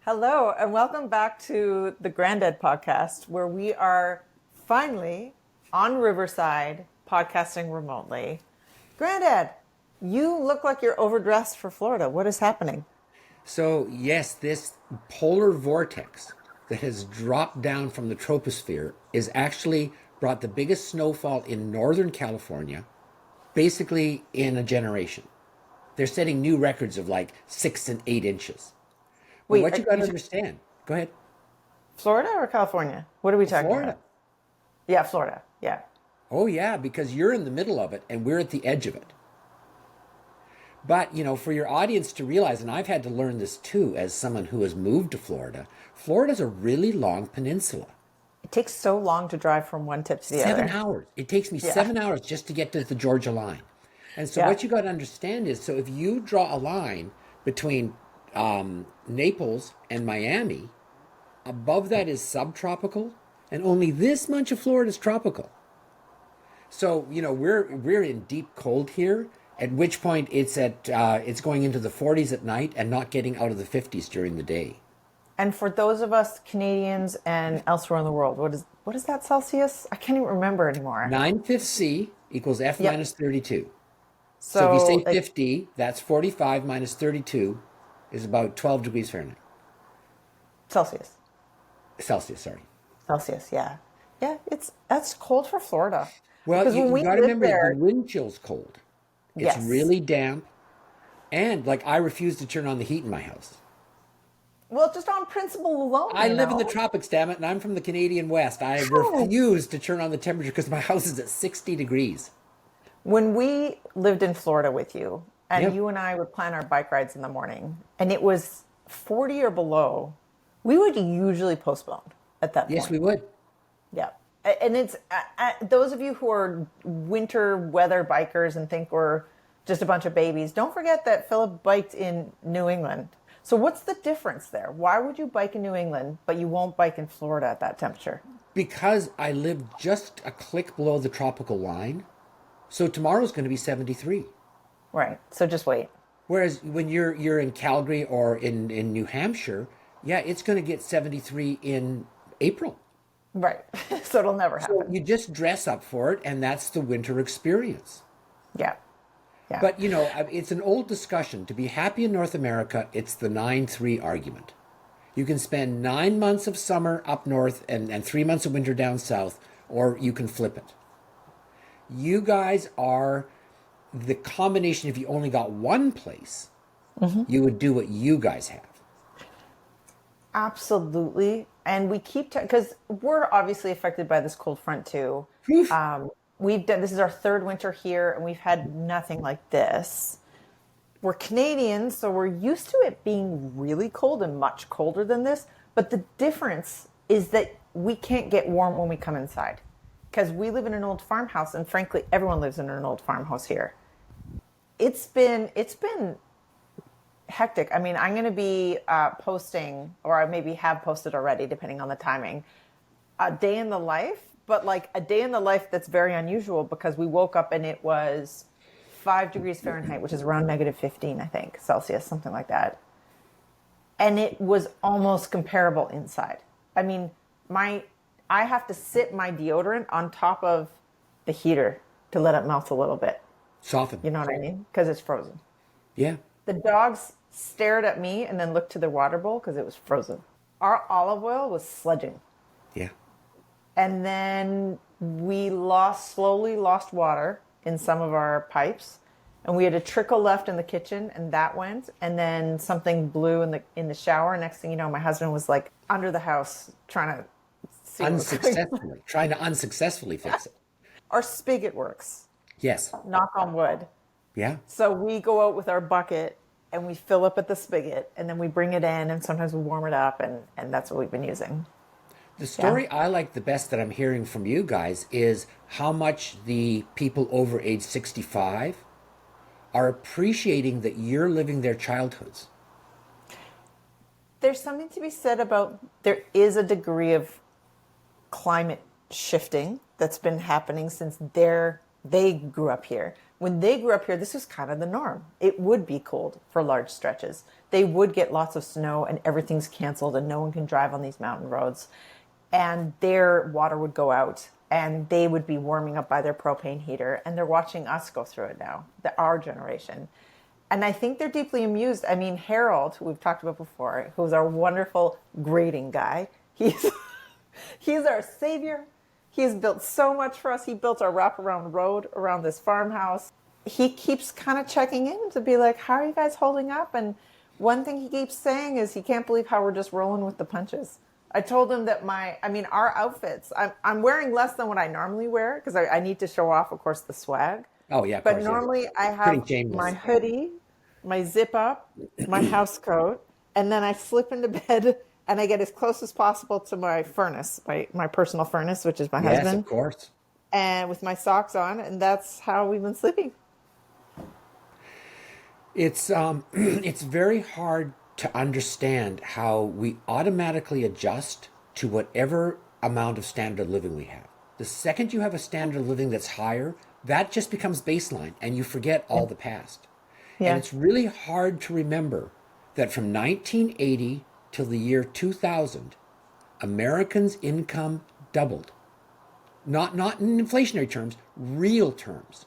Hello, and welcome back to the Granddad podcast, where we are finally on Riverside podcasting remotely. Granddad, you look like you're overdressed for Florida. What is happening? So, yes, this polar vortex that has dropped down from the troposphere is actually brought the biggest snowfall in Northern California, basically in a generation. They're setting new records of like 6 and 8 inches. But Wait, what you got to understand, go ahead, Florida or California? What are we talking Florida. about? Yeah, Florida. Yeah. Oh, yeah, because you're in the middle of it and we're at the edge of it. But, for your audience to realize, and I've had to learn this too as someone who has moved to Florida, Florida's a really long peninsula. It takes so long to drive from one tip to the 7 hours. It takes me Yeah. 7 hours just to get to the Georgia line. And so Yeah. what you got to understand is, so if you draw a line between Naples and Miami, above that is subtropical, and only this much of Florida is tropical. So we're in deep cold here. At which point it's going into the 40s at night and not getting out of the 50s during the day. And for those of us Canadians and elsewhere in the world, what is that Celsius? I can't even remember anymore. 9/5 C equals F Yep. minus 32. So if you So say 50, that's 45 minus 32 is about 12 degrees Fahrenheit. Celsius. Celsius, sorry. Celsius, yeah. Yeah, that's cold for Florida. Well, Because you, when you we got to lived remember that the there, wind chill's cold. It's yes. really damp. And like I refuse to turn on the heat in my house. Well, just on principle alone, I you live in the know. tropics, damn it, and I'm from the Canadian West. I True. refuse to turn on the temperature because my house is at 60 degrees. When we lived in Florida with you, and Yep. you and I would plan our bike rides in the morning, and it was 40 or below, we would usually postpone at that Yes, point. we would. Yeah. And it's those of you who are winter weather bikers and think we're just a bunch of babies, don't forget that Philip biked in New England. So what's the difference there? Why would you bike in New England, but you won't bike in Florida at that temperature? Because I live just a click below the tropical line. So tomorrow's going to be 73. Right. So just wait. Whereas when you're in Calgary or in New Hampshire, yeah, it's going to get 73 in April. Right. So it'll never So happen. you just dress up for it, and that's the winter experience. Yeah. Yeah. But it's an old discussion. To be happy in North America, it's the 9-3 argument. You can spend 9 months of summer up north and 3 months of winter down south, or you can flip it. You guys are the combination. If you only got one place, you would do what you guys have. Absolutely. And we keep because we're obviously affected by this cold front too. Oof. We've done this is our third winter here, and we've had nothing like this. We're Canadians, so we're used to it being really cold and much colder than this. But the difference is that we can't get warm when we come inside because we live in an old farmhouse, and frankly, everyone lives in an old farmhouse here. It's been hectic. I mean, I'm going to be posting, or I maybe have posted already, depending on the timing, a day in the life, but like a day in the life that's very unusual because we woke up and it was 5 degrees Fahrenheit, which is around negative 15, I think, Celsius, something like that. And it was almost comparable inside. I mean, I have to sit my deodorant on top of the heater to let it melt a little bit. Soften. You know what I mean? Because it's frozen. Yeah. The dogs stared at me and then looked to the water bowl because it was frozen. Our olive oil was sludging. Yeah. And then we slowly lost water in some of our pipes. And we had a trickle left in the kitchen, and that went. And then something blew in the shower. Next thing you know, my husband was like under the house trying to see what was going on. Unsuccessfully. Trying to unsuccessfully fix it. Our spigot works, Yes. knock on wood. Yeah. So we go out with our bucket and we fill up at the spigot, and then we bring it in, and sometimes we warm it up, and that's what we've been using. The Yeah. story I like the best that I'm hearing from you guys is how much the people over age 65 are appreciating that you're living their childhoods. There's something to be said about there is a degree of climate shifting that's been happening since they grew up here. when they grew up here, this was kind of the norm. It would be cold for large stretches. They would get lots of snow and everything's canceled and no one can drive on these mountain roads. And their water would go out and they would be warming up by their propane heater. And they're watching us go through it now, our generation. And I think they're deeply amused. I mean, Harold, who we've talked about before, who's our wonderful grading guy, he's he's our savior. He's built so much for us. He built our wraparound road around this farmhouse. He keeps kind of checking in to be like, how are you guys holding up? And one thing he keeps saying is he can't believe how we're just rolling with the punches. I told him that our outfits, I'm wearing less than what I normally wear because I need to show off, of course, the swag. Oh yeah, of But course. Yeah. normally I Pretty have my shameless. hoodie, my zip up, my house coat, and then I slip into bed and I get as close as possible to my furnace, my personal furnace, which is my Yes, husband, of course. and with my socks on, and that's how we've been sleeping. It's it's very hard to understand how we automatically adjust to whatever amount of standard of living we have. The second you have a standard of living that's higher, that just becomes baseline and you forget all the past. Yeah. And it's really hard to remember that from 1980 till the year 2000, Americans' income doubled. Not in inflationary terms, real terms.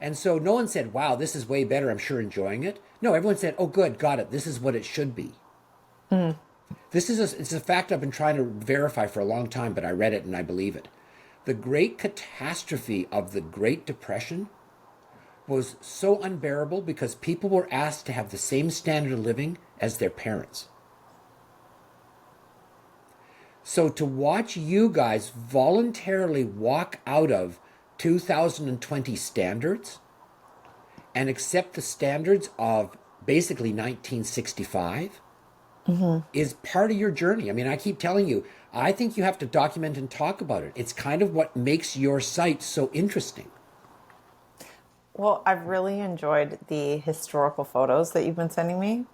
And so no one said, wow, this is way better, I'm sure enjoying it. No, everyone said, oh good, got it, this is what it should be. It's a fact I've been trying to verify for a long time, but I read it and I believe it. The great catastrophe of the Great Depression was so unbearable because people were asked to have the same standard of living as their parents. So to watch you guys voluntarily walk out of 2020 standards and accept the standards of basically 1965 is part of your journey. I mean, I keep telling you, I think you have to document and talk about it. It's kind of what makes your site so interesting. Well, I've really enjoyed the historical photos that you've been sending me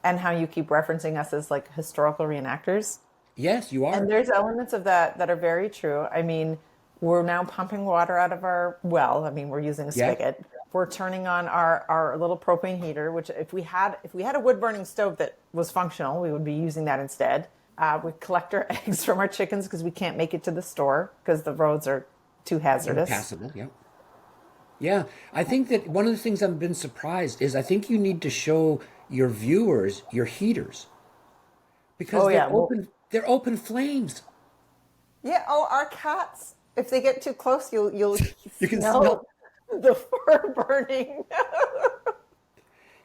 and how you keep referencing us as like historical reenactors. Yes, you are. And there's elements of that that are very true. I mean, we're now pumping water out of our well. I mean, we're using a Yeah. spigot. We're turning on our little propane heater, which if we had a wood burning stove that was functional, we would be using that instead. We collect our eggs from our chickens because we can't make it to the store because the roads are too hazardous. Impassable, yeah. Yeah, I think that one of the things I've been surprised is I think you need to show your viewers your heaters because Oh they're yeah, well, they're open flames. yeah. Oh, our cats. If they get too close, you'll You can smell smell. the fur burning.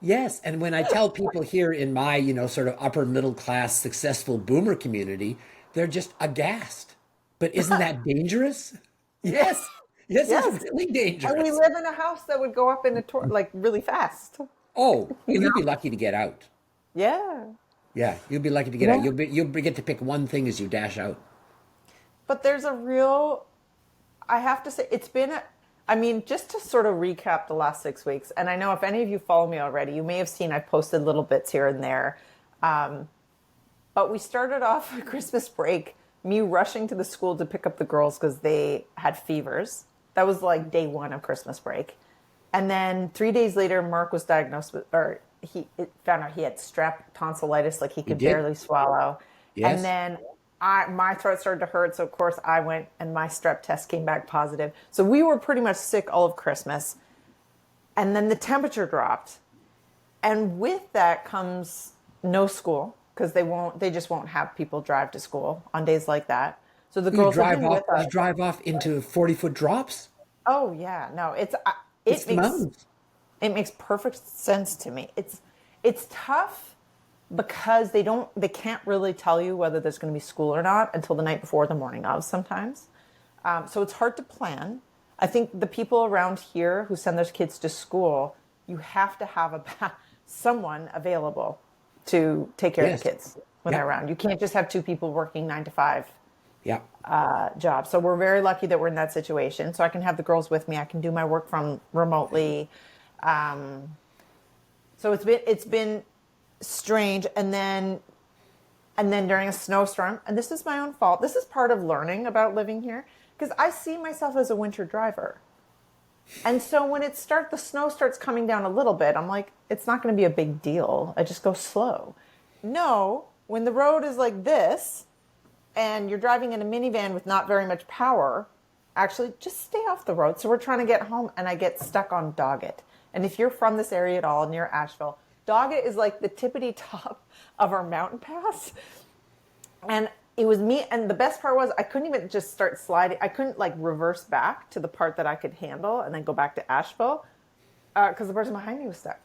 Yes, and when I tell people here in my, sort of upper middle class successful boomer community, they're just aghast. But isn't that dangerous? Yes. Yes, it's Yes, really and we dangerous. live in a house that would go up in like really fast. Oh, You you'll be know? lucky to get out. Yeah. Yeah, you'll be lucky to get out. Yeah. You'll get to pick one thing as you dash out. But there's a real, I have to say, I mean, just to sort of recap the last 6 weeks, and I know if any of you follow me already, you may have seen I've posted little bits here and there. But we started off Christmas break, me rushing to the school to pick up the girls because they had fevers. That was like day one of Christmas break. And then 3 days later, Mark was diagnosed with, or it found out he had strep tonsillitis, like he You could did? barely swallow. And Yes. then my throat started to hurt. So, of course, I went and my strep test came back positive. So we were pretty much sick all of Christmas. And then the temperature dropped. And with that comes no school because they just won't have people drive to school on days like that. So the You girls have drive been off. with us. You drive off into 40-foot drops. Oh yeah, no, It's it the makes mountains. it makes perfect sense to me. It's tough because they can't really tell you whether there's going to be school or not until the night before, the morning of sometimes. So it's hard to plan. I think the people around here who send their kids to school, you have to have someone available to take care of Yes. the kids when Yeah. they're around. You can't just have two people working 9 to 5 Yeah. job. So we're very lucky that we're in that situation. So I can have the girls with me. I can do my work from remotely. So it's been strange. And then during a snowstorm, and this is my own fault. This is part of learning about living here because I see myself as a winter driver. And so when the snow starts coming down a little bit, I'm like, it's not going to be a big deal. I just go slow. No, when the road is like this and you're driving in a minivan with not very much power, actually just stay off the road. So we're trying to get home and I get stuck on Doggett. And if you're from this area at all near Asheville, Doggett is like the tippity top of our mountain pass. And it was me. And the best part was I couldn't even just start sliding. I couldn't like reverse back to the part that I could handle and then go back to Asheville because the person behind me was stuck.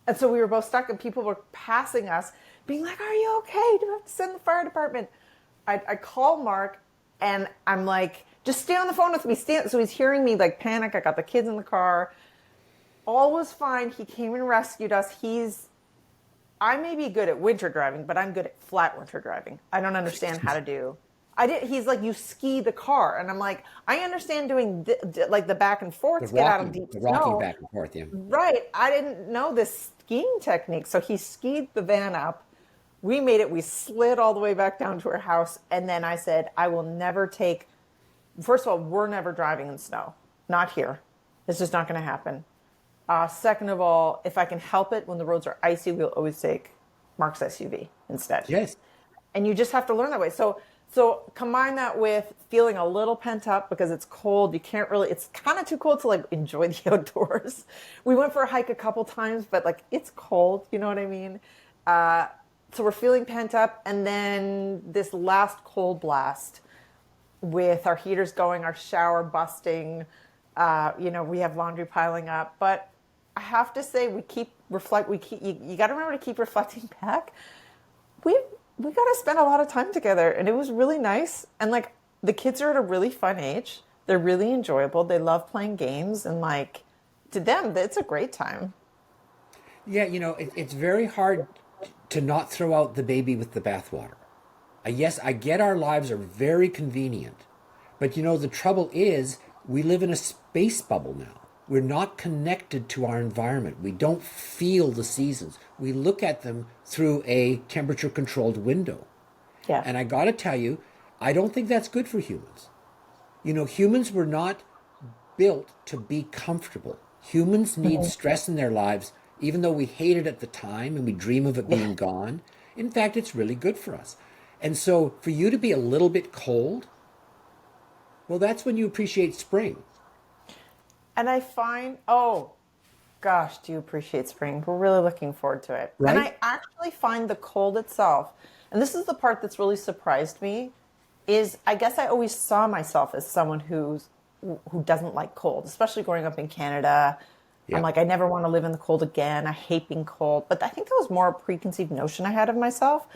And so we were both stuck and people were passing us being like, are you okay? Do you have to send the fire department? I call Mark and I'm like, just stay on the phone with me. So he's hearing me like panic. I got the kids in the car. All was fine. He came and rescued us. I may be good at winter driving, but I'm good at flat winter driving. I don't understand how to do. He's like, you ski the car. And I'm like, I understand doing like the back and forth to get out of deep the snow. rocking back and forth, yeah. Right. I didn't know this skiing technique. So he skied the van up. We made it. We slid all the way back down to our house. And then I said, I will never first of all, we're never driving in snow. Not here. It's just not going to happen. Second of all, if I can help it, when the roads are icy, we'll always take Mark's SUV instead. Yes. And you just have to learn that way. So combine that with feeling a little pent up because it's cold. It's kind of too cold to like enjoy the outdoors. We went for a hike a couple times, but like it's cold, you know what I mean? So we're feeling pent up. And then this last cold blast with our heaters going, our shower busting, we have laundry piling up, but I have to say you got to remember to keep reflecting back. We got to spend a lot of time together and it was really nice. And like the kids are at a really fun age. They're really enjoyable. They love playing games and like to them, it's a great time. Yeah, it's very hard to not throw out the baby with the bathwater. Yes, I get our lives are very convenient, but the trouble is we live in a space bubble now. We're not connected to our environment. We don't feel the seasons. We look at them through a temperature-controlled window. Yeah. And I got to tell you, I don't think that's good for humans. Humans were not built to be comfortable. Humans need stress in their lives, even though we hate it at the time and we dream of it being gone. In fact, it's really good for us. And so for you to be a little bit cold, well, that's when you appreciate spring. And I find, oh gosh, do you appreciate spring? We're really looking forward to it. Right? And I actually find the cold itself, and this is the part that's really surprised me, is I guess I always saw myself as someone who doesn't like cold, especially growing up in Canada. Yeah. I'm like, I never want to live in the cold again. I hate being cold. But I think that was more a preconceived notion I had of myself.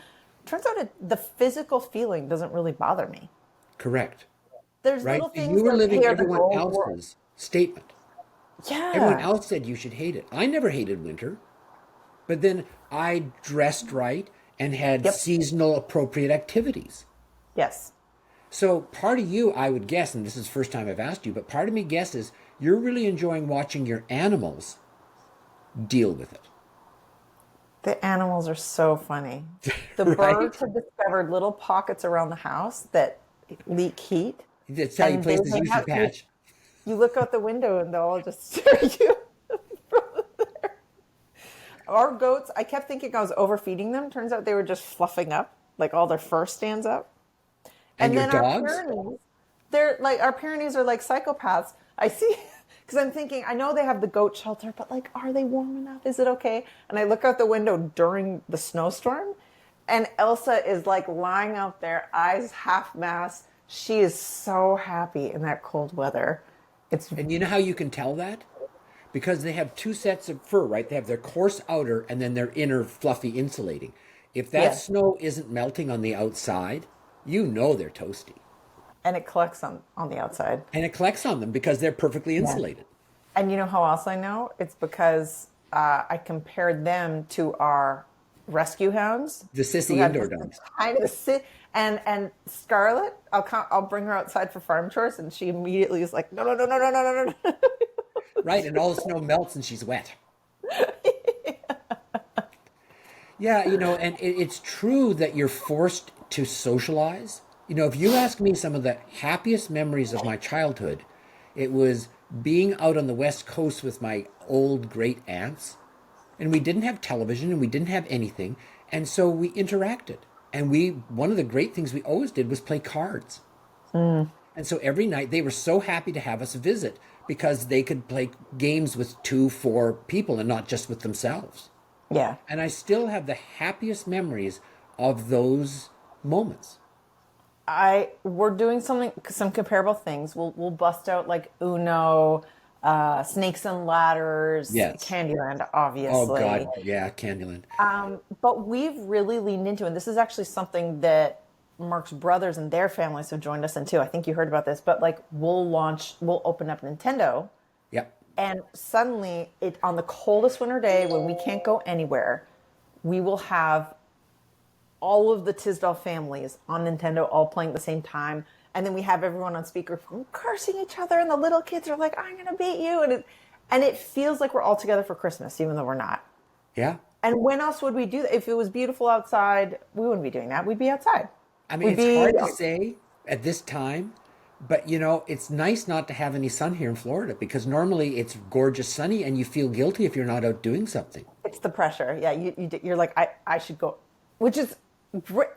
Turns out the physical feeling doesn't really bother me. Correct. There's Right? little So things you were like, living hey, everyone else's statement. Yeah. Everyone else said you should hate it. I never hated winter, but then I dressed right and had seasonal appropriate activities. Yes. So part of you, I would guess, and this is the first time I've asked you, but part of me guesses you're really enjoying watching your animals deal with it. The animals are so funny. The Right? birds have discovered little pockets around the house that leak heat. That's how you place the Zushi patch. You look out the window and they'll all just stare at you from there. Our goats, I kept thinking I was overfeeding them. Turns out they were just fluffing up, like all their fur stands up. And your then dogs? our Pyrenees are like psychopaths. I see, because I'm thinking, I know they have the goat shelter, but like, are they warm enough? Is it okay? And I look out the window during the snowstorm, and Elsa is like lying out there, eyes half mast. She is so happy in that cold weather. And you know how you can tell that? Because they have two sets of fur, right? They have their coarse outer and then their inner fluffy insulating. If that snow isn't melting on the outside, you know they're toasty. And it collects on the outside. And it collects on them because they're perfectly insulated. And you know how else I know? It's because I compared them to our rescue hounds. The sissy indoor dogs. And Scarlett, I'll bring her outside for farm chores, and she immediately is like, no, no, no, no, no, no, no, no. Right, and all the snow melts and she's wet. Yeah, and it's true that you're forced to socialize. If you ask me some of the happiest memories of my childhood, it was being out on the West Coast with my old great aunts, and we didn't have television and we didn't have anything, and so we interacted. And one of the great things we always did was play cards. Mm. And so every night they were so happy to have us visit because they could play games with 2, 4 people and not just with themselves. Yeah. And I still have the happiest memories of those moments. We're doing some comparable things. We'll bust out like Uno, Snakes and Ladders, Yes. Candyland, Oh God, obviously. yeah, Candyland. But we've really leaned into, and this is actually something that Mark's brothers and their families have joined us in too. I think you heard about this, but like we'll open up Nintendo, Yep. and suddenly it on the coldest winter day when we can't go anywhere, we will have all of the Tisdall families on Nintendo all playing at the same time. And then we have everyone on speakerphone cursing each other, and the little kids are like, "I'm gonna beat you," and it feels like we're all together for Christmas, even though we're not. Yeah. And when else would we do that? If it was beautiful outside, we wouldn't be doing that. We'd be outside. I mean, We'd it's be hard to say at this time, but it's nice not to have any sun here in Florida because normally it's gorgeous sunny and you feel guilty if you're not out doing something. It's the pressure. Yeah, you're like, I should go, which is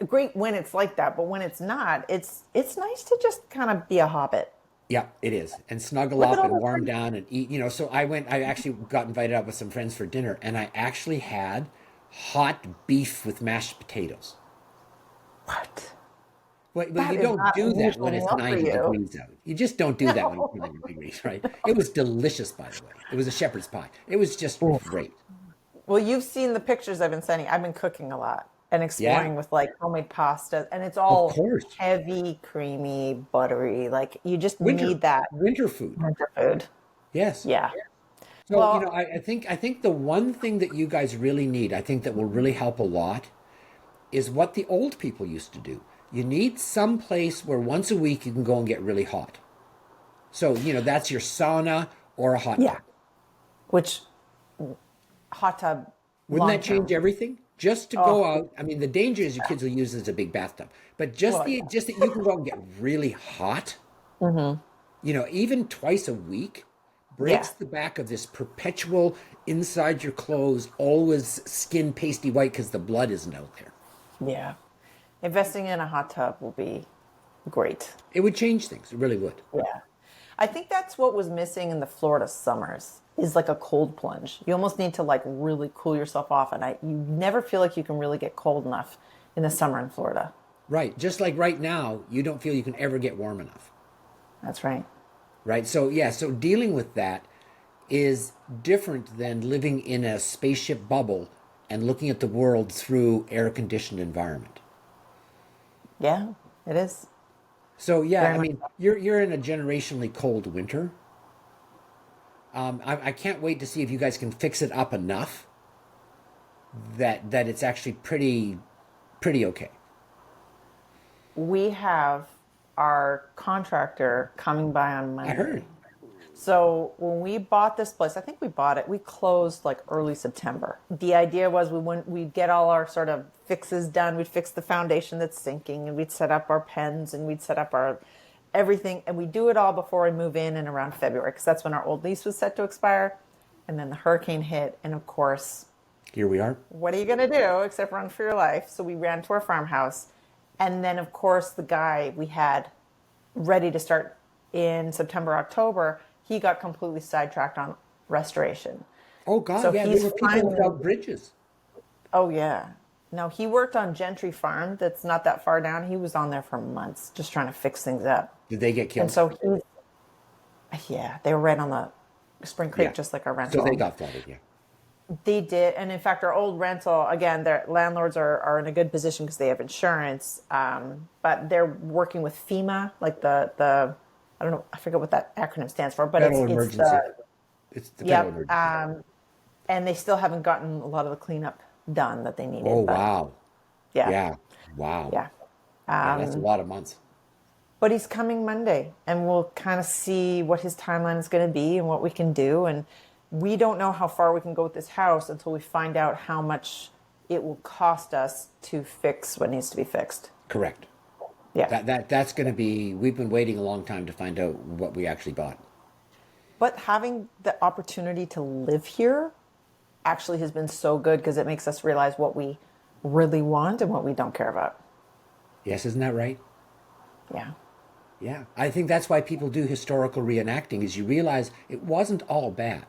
great when it's like that, but when it's not, it's nice to just kind of be a hobbit. Yeah, it is. And snuggle Look at up all and the warm down and eat. So I actually got invited out with some friends for dinner and I actually had hot beef with mashed potatoes. What? Well, That you is don't not do an that unusual when it's meal for 90 you. degrees out. You just don't do that when it's 90 degrees, right? It was delicious, by the way. It was a shepherd's pie. It was just great. Well, you've seen the pictures I've been sending. I've been cooking a lot and Yeah, exploring with like homemade pasta, and it's of all course. heavy, creamy, buttery. Like you just Winter, need that winter food. winter food. Yes. Yeah. So, Well, I think the one thing that you guys really need, I think that will really help a lot, is what the old people used to do. You need some place where once a week you can go and get really hot. So, that's your sauna or a hot yeah. tub. Which hot tub Wouldn't long that change term? everything? Just to Oh, go out. I mean, the danger is your kids will use it as a big bathtub. But just well, the yeah. just that you can go out and get really hot, even twice a week, breaks Yeah. the back of this perpetual inside your clothes, always skin pasty white because the blood isn't out there. Yeah. Investing in a hot tub will be great. It would change things. It really would. Yeah. I think that's what was missing in the Florida summers is like a cold plunge. You almost need to like really cool yourself off, and you never feel like you can really get cold enough in the summer in Florida. Right. Just like right now, you don't feel you can ever get warm enough. That's right. Right. So, yeah, so dealing with that is different than living in a spaceship bubble and looking at the world through air conditioned environment. Yeah, it is. So yeah, Very I much. mean, you're in a generationally cold winter. I can't wait to see if you guys can fix it up enough that it's actually pretty okay. We have our contractor coming by on I heard. Monday. So when we bought this place, I think we bought it, we closed like early September. The idea was we'd get all our sort of fixes done. We'd fix the foundation that's sinking, and we'd set up our pens, and we'd set up our everything, and we do it all before we move in and around February, because that's when our old lease was set to expire. And then the hurricane hit, and of course, Here we are. what are you going to do except run for your life? So we ran to our farmhouse. And then, of course, the guy we had ready to start in September, October, he got completely sidetracked on restoration. Oh God, So yeah, there he's were people finally, without bridges. oh, yeah. No, he worked on Gentry Farm that's not that far down. He was on there for months just trying to fix things up. Did they get And killed? so yeah, they were right on the Spring Yeah. Creek, just like our So they rental. got flooded, yeah. They did, and in fact, our old rental again, their landlords are in a good position because they have insurance, but they're working with FEMA, like the I don't know, I forget what that acronym stands for, but Federal it's emergency. the It's the federal yep, emergency. and they still haven't gotten a lot of the cleanup done that they Oh needed, but wow. yeah, Yeah. Wow. yeah. Yeah, that's a lot of months. But he's coming Monday, and we'll kind of see what his timeline is going to be and what we can do. And we don't know how far we can go with this house until we find out how much it will cost us to fix what needs to be fixed. Correct. Yeah. That's going to be. We've been waiting a long time to find out what we actually bought. But having the opportunity to live here actually has been so good because it makes us realize what we really want and what we don't care about. Yes, isn't that right? Yeah. Yeah. I think that's why people do historical reenacting, is you realize it wasn't all bad.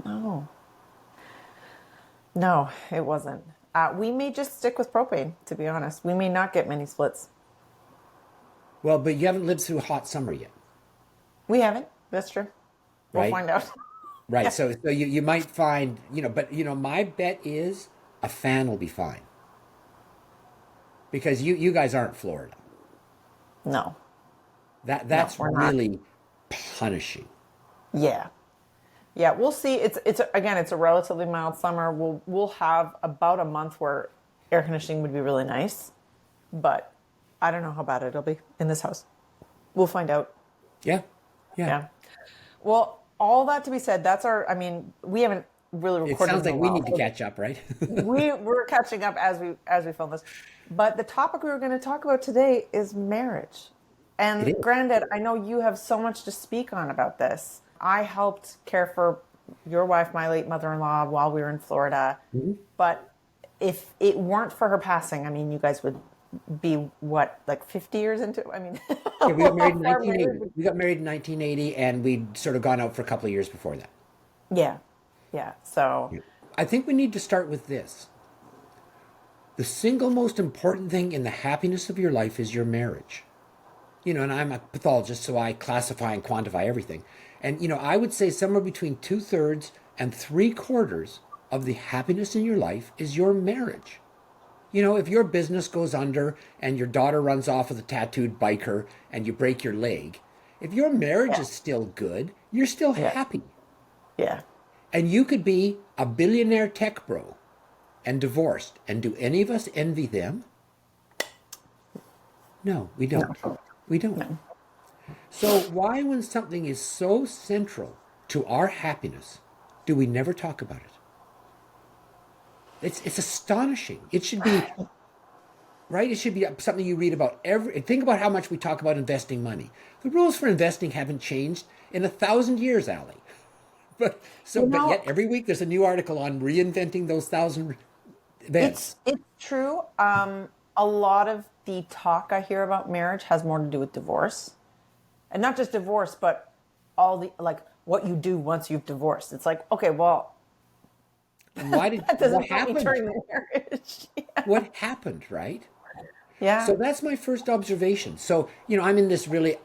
No. No, it wasn't. We may just stick with propane, to be honest. We may not get many splits. Well, but you haven't lived through a hot summer yet, We haven't. That's true. We'll right? find out. Right. Yeah. So you might find, but my bet is a fan will be fine. Because you guys aren't Florida. No. No, That's we're not. really punishing. Yeah. Yeah, we'll see. It's again, it's a relatively mild summer. We'll have about a month where air conditioning would be really nice, but I don't know how bad it'll be in this house. We'll find out. Yeah. Yeah. Yeah. Well, all that to be said, that's our. I mean, we haven't really It recorded sounds in a like we while. need to So catch up, right? we're catching up as we film this. But the topic we were going to talk about today is marriage. It And is. Granddad, I know you have so much to speak on about this. I helped care for your wife, my late mother-in-law, while we were in Florida. Mhm. But if it weren't for her passing, I mean, you guys would be what, like 50 years into? I mean, Yeah, we got married how in far 1980. married? We got married in 1980, and we'd sort of gone out for a couple of years before that. Yeah, yeah. So, Yeah. I think we need to start with this. The single most important thing in the happiness of your life is your marriage. And I'm a pathologist, so I classify and quantify everything. And, I would say somewhere between 2/3 and 3/4 of the happiness in your life is your marriage. If your business goes under and your daughter runs off with a tattooed biker and you break your leg, if your marriage yeah, is still good, you're still yeah, happy. yeah. And you could be a billionaire tech bro and divorced. And do any of us envy them? No, we don't. No, We don't. no. So why, when something is so central to our happiness, do we never talk about it? It's astonishing. It should be, right? It should be something you read about every. Think about how much we talk about investing money. The rules for investing haven't changed in 1,000 years, Allie. You But know, yet every week there's a new article on reinventing those 1,000 events. it's true. A lot of the talk I hear about marriage has more to do with divorce, and not just divorce, but all the like what you do once you've divorced. It's like, okay, well, And why did that what doesn't help me happened? during the marriage. What happened, right? Yeah. So that's my first observation. So, I'm in this really,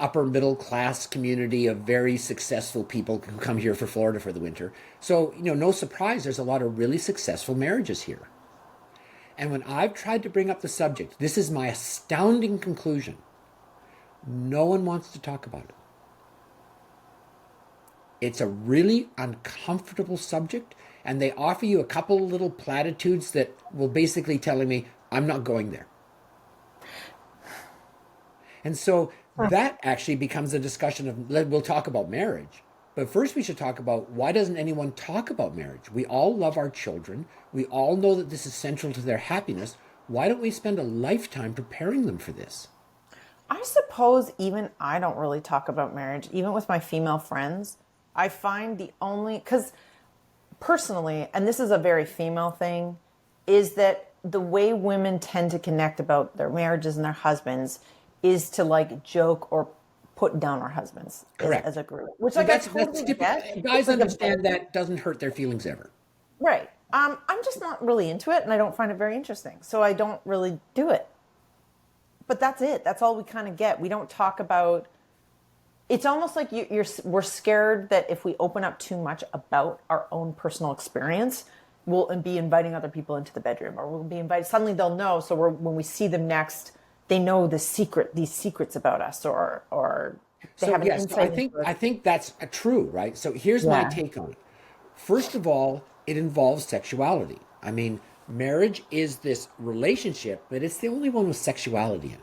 upper middle class community of very successful people who come here for Florida for the winter. So, no surprise, there's a lot of really successful marriages here. And when I've tried to bring up the subject, this is my astounding conclusion. No one wants to talk about it. It's a really uncomfortable subject, and they offer you a couple of little platitudes that will basically telling me, I'm not going there. And so that actually becomes a discussion of, we'll talk about marriage. But first we should talk about, why doesn't anyone talk about marriage? We all love our children. We all know that this is central to their happiness. Why don't we spend a lifetime preparing them for this? I suppose even I don't really talk about marriage, even with my female friends. I find the only, because personally, and this is a very female thing, is that the way women tend to connect about their marriages and their husbands is to like joke or put down our husbands Correct. as a group, which So like I that's totally typical. get. It's Guys like a understand that doesn't hurt their feelings ever. right. I'm just not really into it, and I don't find it very interesting, so I don't really do it. But that's it. That's all we kind of get. We don't talk about. It's almost like we're scared that if we open up too much about our own personal experience, we'll be inviting other people into the bedroom, or we'll be invited. Suddenly they'll know. So when we see them next, they know these secrets about us, or they So have an yes, so I insight think into us. I think that's true, right? So here's my Yeah. take on it. First of all, it involves sexuality. I mean, marriage is this relationship, but it's the only one with sexuality in it.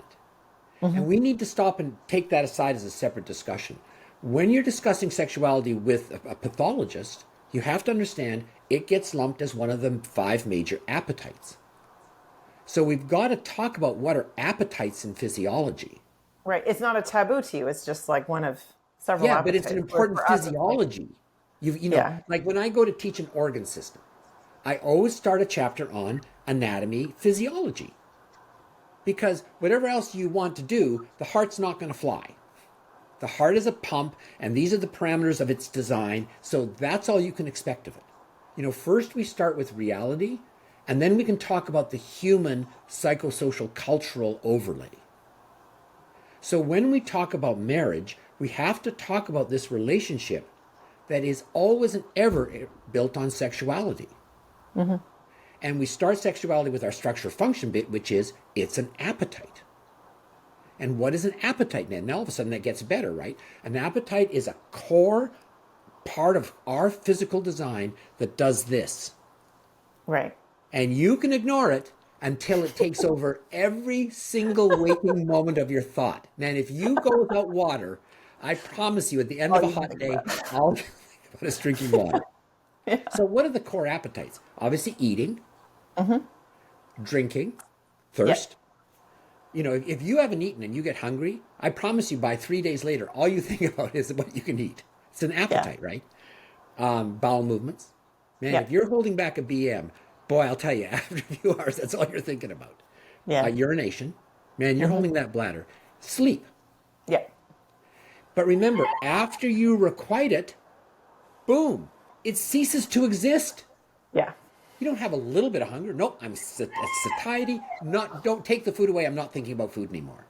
And we need to stop and take that aside as a separate discussion. When you're discussing sexuality with a pathologist, you have to understand it gets lumped as one of the 5 major appetites. So we've got to talk about what are appetites in physiology. Right. It's not a taboo to you. It's just like one of several Yeah, but it's an appetites. Where important for us, it's like, physiology. yeah, Like when I go to teach an organ system, I always start a chapter on anatomy, physiology. Because whatever else you want to do, the heart's not going to fly. The heart is a pump, and these are the parameters of its design. So that's all you can expect of it. First we start with reality, and then we can talk about the human psychosocial cultural overlay. So when we talk about marriage, we have to talk about this relationship that is always and ever built on sexuality. And we start sexuality with our structure function bit, which is it's an appetite. And what is an appetite? Now all of a sudden that gets better, right? An appetite is a core part of our physical design that does this. right. And you can ignore it until it takes over every single waking moment of your thought. Man, if you go without water, I promise you at the end of All a you can hot think day, about. I'll think about us drinking water. Yeah. So what are the core appetites? Obviously eating, drinking, Yeah. thirst. If you haven't eaten and you get hungry, I promise you by 3 days later, all you think about is what you can eat. It's an Yeah. appetite, right? Bowel movements. Man, Yeah. if you're holding back a BM, boy, I'll tell you, after a few hours, that's all you're thinking about. Yeah. Urination. Man, you're holding that bladder. Sleep. Yeah. But remember, after you requite it, boom, it ceases to exist. Yeah. You don't have a little bit of hunger. Nope, I'm satiety. Don't take the food away. I'm not thinking about food anymore.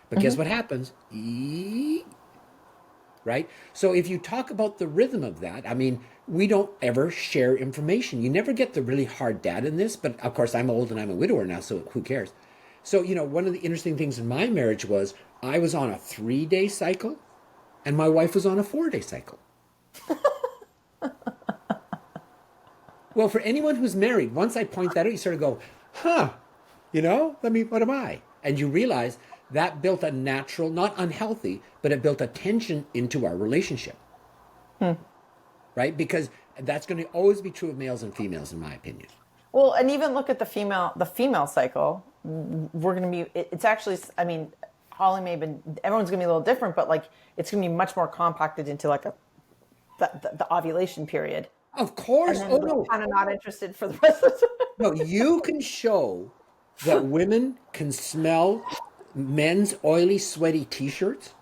But guess what happens? Eat. Right? So if you talk about the rhythm of that, I mean, we don't ever share information. You never get the really hard data in this, but of course I'm old and I'm a widower now, so who cares? So, one of the interesting things in my marriage was I was on a 3-day cycle and my wife was on a 4-day cycle. Well, for anyone who's married, once I point that out, you sort of go, huh, what am I? And you realize that built a natural, not unhealthy, but it built a tension into our relationship. Right? Because that's going to always be true of males and females, in my opinion. Well, and even look at the female cycle. We're going to be, it's actually, I mean, Holly may have been, everyone's going to be a little different, but like, it's going to be much more compacted into like the ovulation period. Of And course. then Oh, we're no. kind of not interested for the rest of the time. No, you can show that women can smell men's oily, sweaty t-shirts,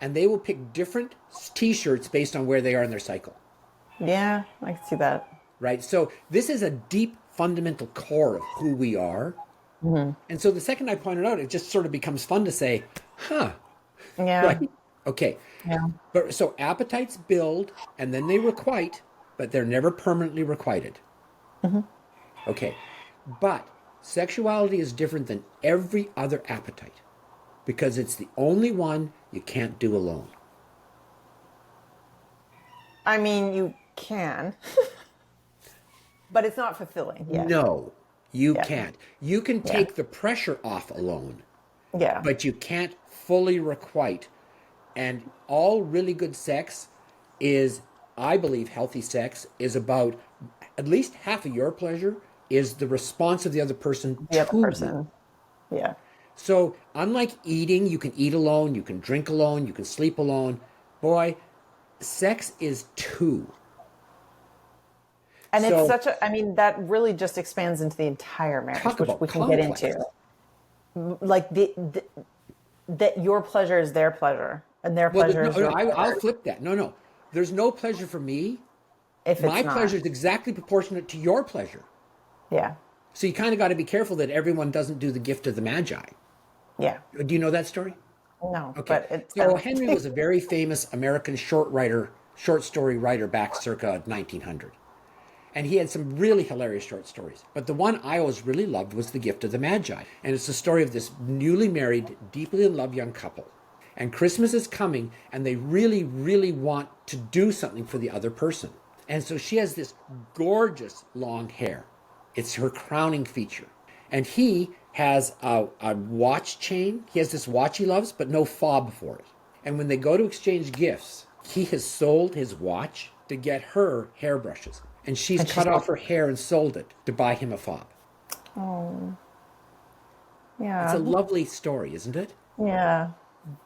and they will pick different t-shirts based on where they are in their cycle. Yeah, I can see that. Right? So this is a deep, fundamental core of who we are. And so the second I point it out, it just sort of becomes fun to say, huh, Yeah. right? Okay. Yeah. But so appetites build and then they requite, but they're never permanently requited. Okay. But sexuality is different than every other appetite because it's the only one you can't do alone. I mean, you can, but it's not fulfilling. Yeah. No, you Yeah. can't. You can Yeah. take the pressure off alone, Yeah. but you can't fully requite. And all really good sex is, I believe, healthy sex is about at least half of your pleasure is the response of the other person The other to you. person. Yeah. So, unlike eating, you can eat alone, you can drink alone, you can sleep alone. Boy, sex is two. And it's So, such a, I mean, that really just expands into the entire marriage, talk which about we can get complex. into. Like that your pleasure is their pleasure and their Well, pleasure is your I'll pleasure. flip that. No. There's no pleasure for me. If My it's not. pleasure is exactly proportionate to your pleasure. Yeah. So you kind of got to be careful that everyone doesn't do the gift of the Magi. Yeah. Do you know that story? No, Okay. but it's, So Henry was a very famous American short story writer back circa 1900. And he had some really hilarious short stories. But the one I always really loved was The Gift of the Magi. And it's the story of this newly married, deeply in love young couple. And Christmas is coming, and they really, really want to do something for the other person. And so she has this gorgeous long hair. It's her crowning feature. And he has a watch chain. He has this watch he loves, but no fob for it. And when they go to exchange gifts, he has sold his watch to get her hairbrushes. And she's cut off her hair and sold it to buy him a fob. oh, It's a yeah. lovely story, isn't it? Yeah.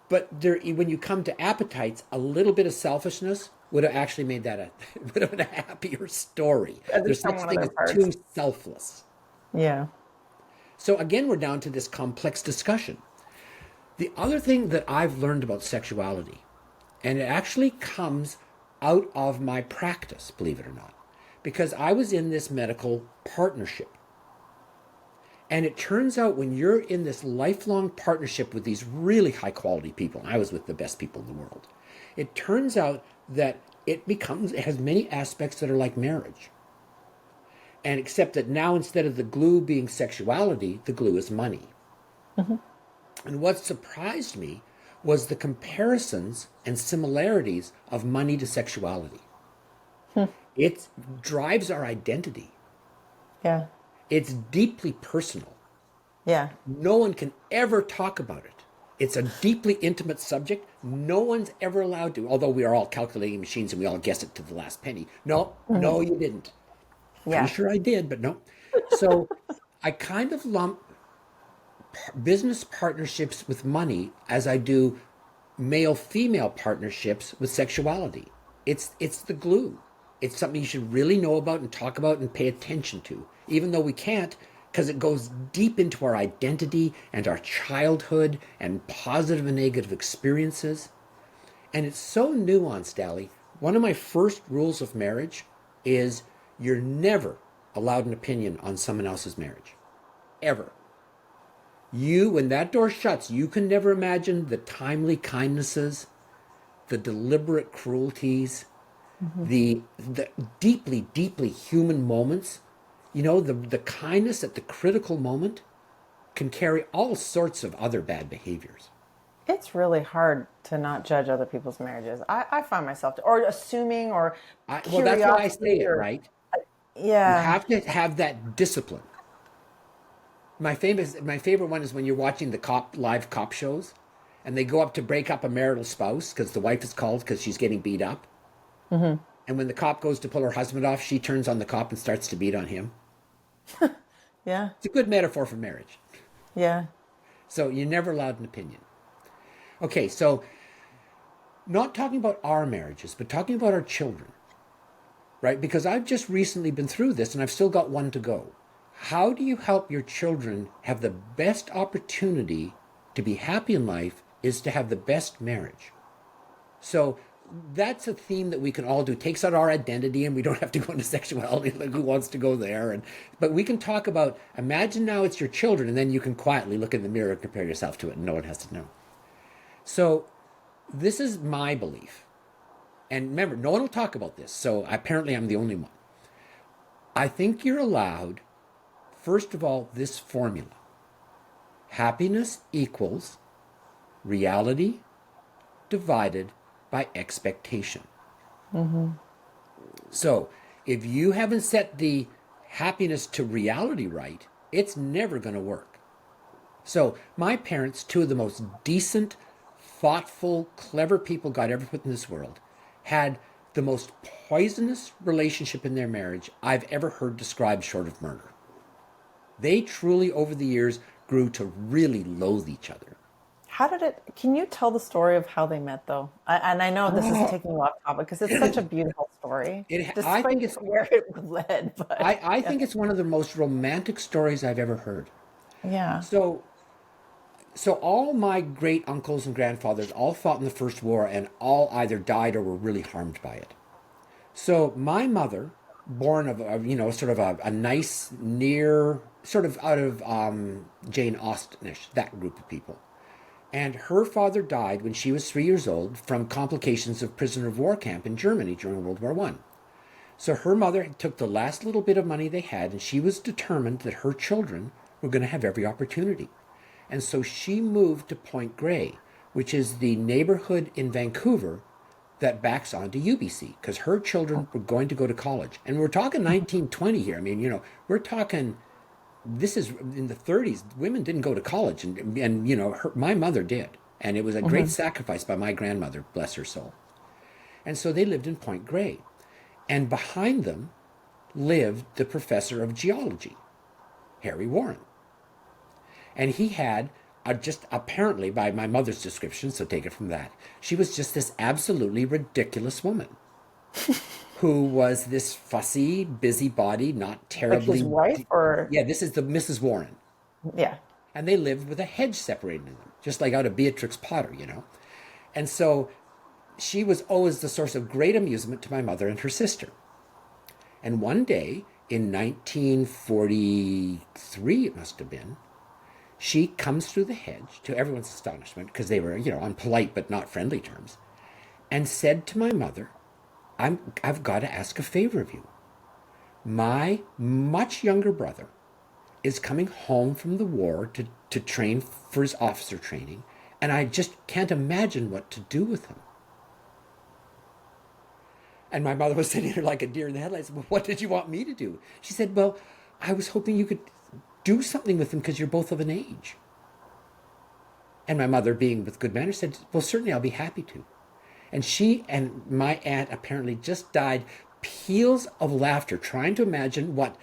But there, when you come to appetites, a little bit of selfishness would have actually made that a would have been a happier story. At There's least on such one of thing their as parts. too selfless. Yeah. So again, we're down to this complex discussion. The other thing that I've learned about sexuality, and it actually comes out of my practice, believe it or not, because I was in this medical partnership. And it turns out when you're in this lifelong partnership with these really high quality people, and I was with the best people in the world, it turns out that it has many aspects that are like marriage. And except that now instead of the glue being sexuality, the glue is money. Mm-hmm. And what surprised me was the comparisons and similarities of money to sexuality. Hmm. It drives our identity. Yeah. It's deeply personal. Yeah. No one can ever talk about it. It's a deeply intimate subject. No one's ever allowed to, although we are all calculating machines and we all guess it to the last penny. No, no, you didn't. Pretty Yeah. sure I did, but no. So I kind of lump business partnerships with money as I do male-female partnerships with sexuality. It's the glue. It's something you should really know about and talk about and pay attention to, even though we can't, because it goes deep into our identity and our childhood and positive and negative experiences. And it's so nuanced, Allie. One of my first rules of marriage is you're never allowed an opinion on someone else's marriage. Ever. When that door shuts, you can never imagine the timely kindnesses, the deliberate cruelties, Mm-hmm. the deeply, deeply human moments. You know, the kindness at the critical moment can carry all sorts of other bad behaviors. It's really hard to not judge other people's marriages. I find myself, or assuming, or Well, that's why I say curiosity, it, or right? You yeah, have to have that discipline. My favorite one is when you're watching the live cop shows, and they go up to break up a marital spouse because the wife is called because she's getting beat up. mm-hmm. And when the cop goes to pull her husband off, she turns on the cop and starts to beat on him. Yeah, It's a good metaphor for marriage. yeah, So you're never allowed an opinion. Okay, so not talking about our marriages, but talking about our children, right? Because I've just recently been through this and I've still got one to go. How do you help your children have the best opportunity to be happy in life is to have the best marriage? So that's a theme that we can all do. It takes out our identity and we don't have to go into sexuality, like who wants to go there. But we can talk about, imagine now it's your children, and then you can quietly look in the mirror and compare yourself to it and no one has to know. So this is my belief. And remember, no one will talk about this. So apparently I'm the only one. I think you're allowed, first of all, this formula. Happiness equals reality divided by expectation. mm-hmm. So if you haven't set the happiness to reality right, it's never going to work. So my parents, two of the most decent, thoughtful, clever people God ever put in this world, had the most poisonous relationship in their marriage I've ever heard described short of murder. They truly, over the years, grew to really loathe each other. How did it? Can you tell the story of how they met, though? And I know this is taking a lot of topic because it's such a beautiful story, I despite think it's where it led. But I yeah, think it's one of the most romantic stories I've ever heard. yeah, So all my great uncles and grandfathers all fought in the First War and all either died or were really harmed by it. So my mother, born of sort of a nice near sort of out of Jane Austenish, that group of people. And her father died when she was 3 years old from complications of prisoner of war camp in Germany during World War One. So her mother took the last little bit of money they had, and she was determined that her children were going to have every opportunity. And so she moved to Point Grey, which is the neighborhood in Vancouver that backs onto UBC, because her children were going to go to college. And we're talking 1920 here. I mean, we're talking, this is in the 30s. Women didn't go to college, and my mother did. And it was a great mm-hmm. sacrifice by my grandmother, bless her soul. And so they lived in Point Grey. And behind them lived the professor of geology, Harry Warren. And he had just apparently by my mother's description, so take it from that, she was just this absolutely ridiculous woman who was this fussy, busybody, not Like his terribly. wife, or Yeah, this is the Mrs. Warren. yeah. And they lived with a hedge separating them, just like out of Beatrix Potter, you know? And so she was always the source of great amusement to my mother and her sister. And one day in 1943, it must have been, she comes through the hedge, to everyone's astonishment, because they were, on polite but not friendly terms, and said to my mother, I've got to ask a favor of you. My much younger brother is coming home from the war to train for his officer training, and I just can't imagine what to do with him. And my mother was sitting there like a deer in the headlights. Well, what did you want me to do? She said, well, I was hoping you could do something with him because you're both of an age. And my mother, being with good manners, said, well, certainly I'll be happy to. And she and my aunt apparently just died peals of laughter, trying to imagine what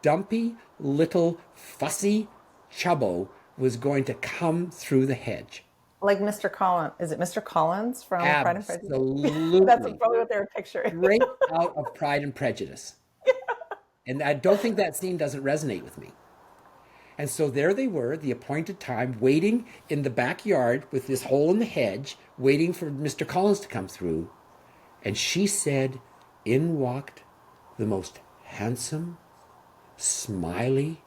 dumpy, little, fussy chubbo was going to come through the hedge. Like Mr. Collins. Is it Mr. Collins from Pride and Prejudice? That's Absolutely. probably what they were picturing. Straight out of Pride and Prejudice. And I don't think that scene doesn't resonate with me. And so there they were, the appointed time, waiting in the backyard with this hole in the hedge, waiting for Mr. Collins to come through. And she said, in walked the most handsome, smiley,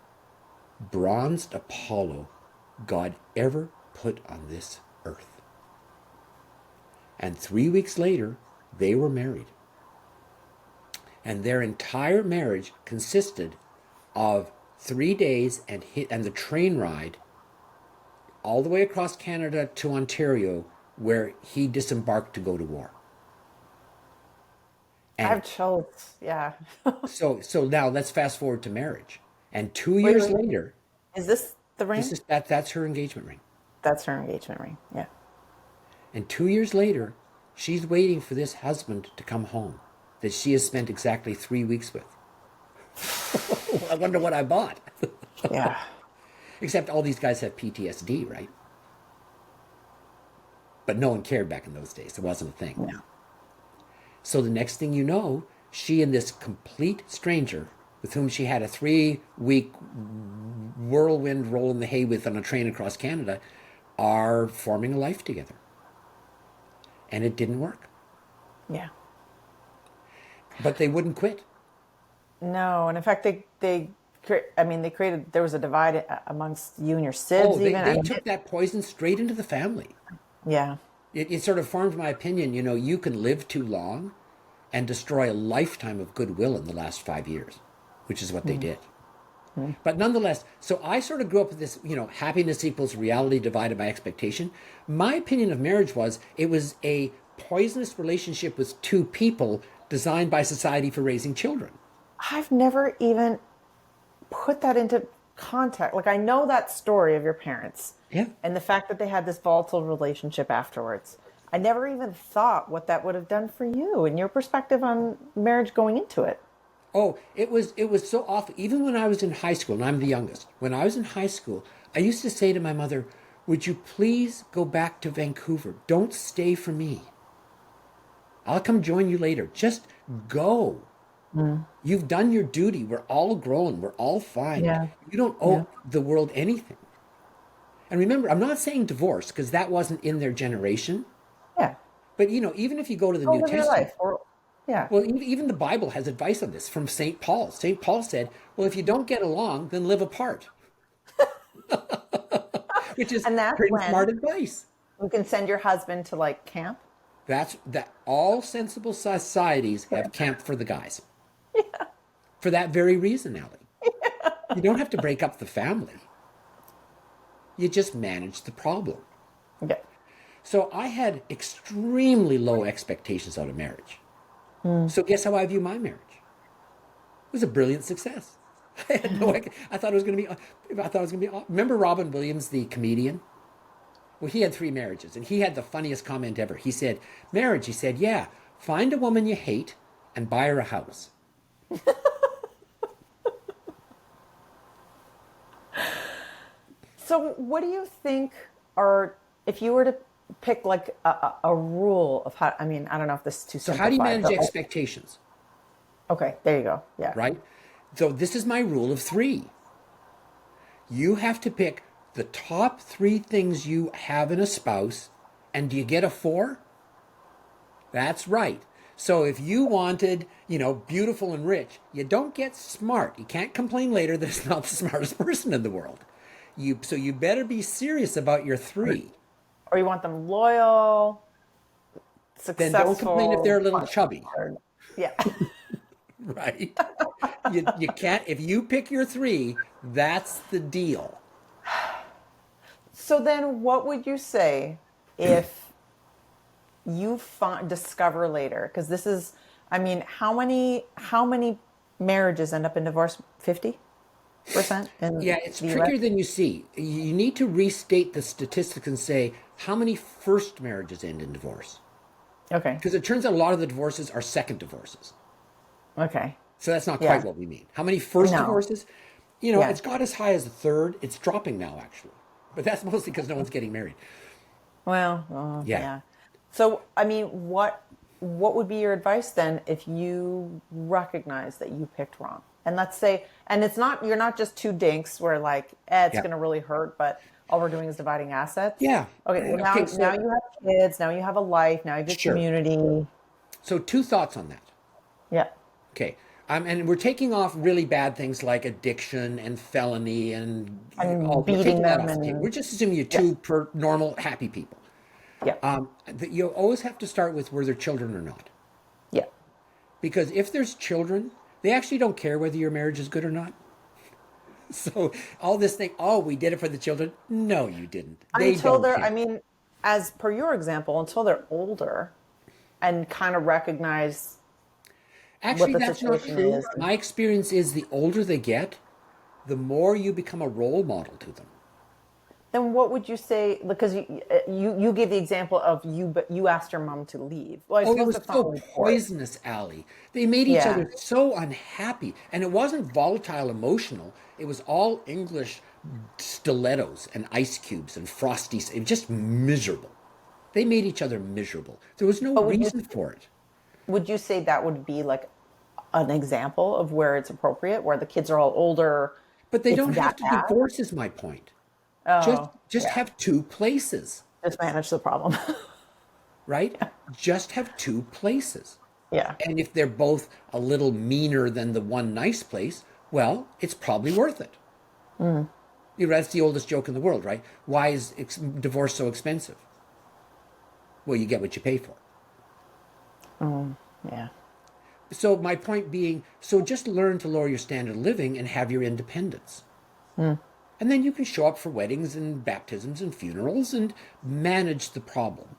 bronzed Apollo God ever put on this earth. And 3 weeks later, they were married. And their entire marriage consisted of 3 days and the train ride all the way across Canada to Ontario, where he disembarked to go to war. I have chills. Yeah. So now let's fast forward to marriage. And 2 years later, Is this the ring? that's her engagement ring. That's her engagement ring. Yeah. And 2 years later, she's waiting for this husband to come home that she has spent exactly 3 weeks with. I wonder what I bought. Yeah. Except all these guys have PTSD, right? But no one cared back in those days. It wasn't a thing. No. So the next thing you know, she and this complete stranger with whom she had a 3-week whirlwind roll in the hay with on a train across Canada are forming a life together. And it didn't work. Yeah. But they wouldn't quit. No, and in fact, they created. There was a divide amongst you and your SIDS. They took that poison straight into the family. Yeah. It sort of formed my opinion. You can live too long and destroy a lifetime of goodwill in the last 5 years, which is what they did. But nonetheless, so I sort of grew up with this, happiness equals reality divided by expectation. My opinion of marriage was it was a poisonous relationship with two people designed by society for raising children. I've never even put that into context. Like, I know that story of your parents. Yeah. And the fact that they had this volatile relationship afterwards. I never even thought what that would have done for you and your perspective on marriage going into it. Oh, it was so awful. Even when I was in high school, and I'm the youngest, when I was in high school, I used to say to my mother, would you please go back to Vancouver? Don't stay for me. I'll come join you later. Just go. You've done your duty. We're all grown. We're all fine. Yeah. You don't owe the world anything. And remember, I'm not saying divorce because that wasn't in their generation. Yeah. But, even if you go to the New Live your Testament, life. Yeah. well, even the Bible has advice on this from St. Paul. St. Paul said, well, if you don't get along, then live apart. Which is pretty smart advice. You can send your husband to camp. That all sensible societies have camp for the guys. Yeah. For that very reason, Allie. Yeah. You don't have to break up the family. You just manage the problem. Okay. So I had extremely low expectations out of marriage. So guess how I view my marriage? It was a brilliant success. I had I thought it was going to be. Remember Robin Williams, the comedian? Well, he had 3 marriages, and he had the funniest comment ever. He said, marriage, he said, yeah, find a woman you hate and buy her a house. So, what do you think are, if you were to pick like a rule of how, I mean, I don't know if this is too So how do you simplified, manage but like, expectations, okay, there you go. Yeah. right? So this is my rule of three. You have to pick the top three things you have in a spouse, and do you get a four? That's right. So if you wanted, beautiful and rich, you don't get smart. You can't complain later that it's not the smartest person in the world. So you better be serious about your three. Or you want them loyal, Then don't complain if they're a successful, little fun chubby, hard. Yeah. right? You can't, if you pick your three, that's the deal. So then what would you say if you discover later, because this is, I mean, how many marriages end up in divorce? 50% in Yeah, it's the US? trickier than you see. You need to restate the statistics and say how many first marriages end in divorce. Okay. Because it turns out a lot of the divorces are second divorces. Okay. So that's not Yeah. quite what we mean. How many first No. divorces? Yeah. It's got as high as a third. It's dropping now, actually. But that's mostly because no one's getting married. Well, Yeah. yeah. So, I mean, what would be your advice then if you recognize that you picked wrong? And let's say, and it's not, you're not just two dinks where like, it's Yeah. going to really hurt, but all we're doing is dividing assets. Yeah. Okay, well Okay, now so you have kids, now you have a life, now you have your sure. community. So two thoughts on that. Yeah. Okay. And we're taking off really bad things like addiction and felony and And all. We're beating taking that them off the table. We're and just assuming you're yeah. two normal, happy people. Yeah. That you always have to start with were there children or not. Yeah. Because if there's children, they actually don't care whether your marriage is good or not. So all this thing, oh, we did it for the children. No, you didn't. They Until don't they're, I care. mean, as per your example, until they're older and kind of recognize what Actually, the that's not situation true. is. My experience is the older they get, the more you become a role model to them. Then what would you say? Because you gave the example of you, but you asked your mom to leave. Well, I Oh, it suppose was that's not so really forced. poisonous, Allie. They made each Yeah. other so unhappy. And it wasn't volatile emotional. It was all English stilettos and ice cubes and frosties. It was just miserable. They made each other miserable. There was no But reason for it. would you say that would be like an example of where it's appropriate, where the kids are all older? But they It's don't have that to bad. divorce is my point. Just Oh, just yeah. have two places, Just manage the problem. right? Just have two places. Yeah. And if they're both a little meaner than the one nice place, well, it's probably worth it. That's the oldest joke in the world, right? Why is divorce so expensive? Well, you get what you pay for. Yeah. So my point being, so just learn to lower your standard of living and have your independence. And then you can show up for weddings and baptisms and funerals and manage the problem.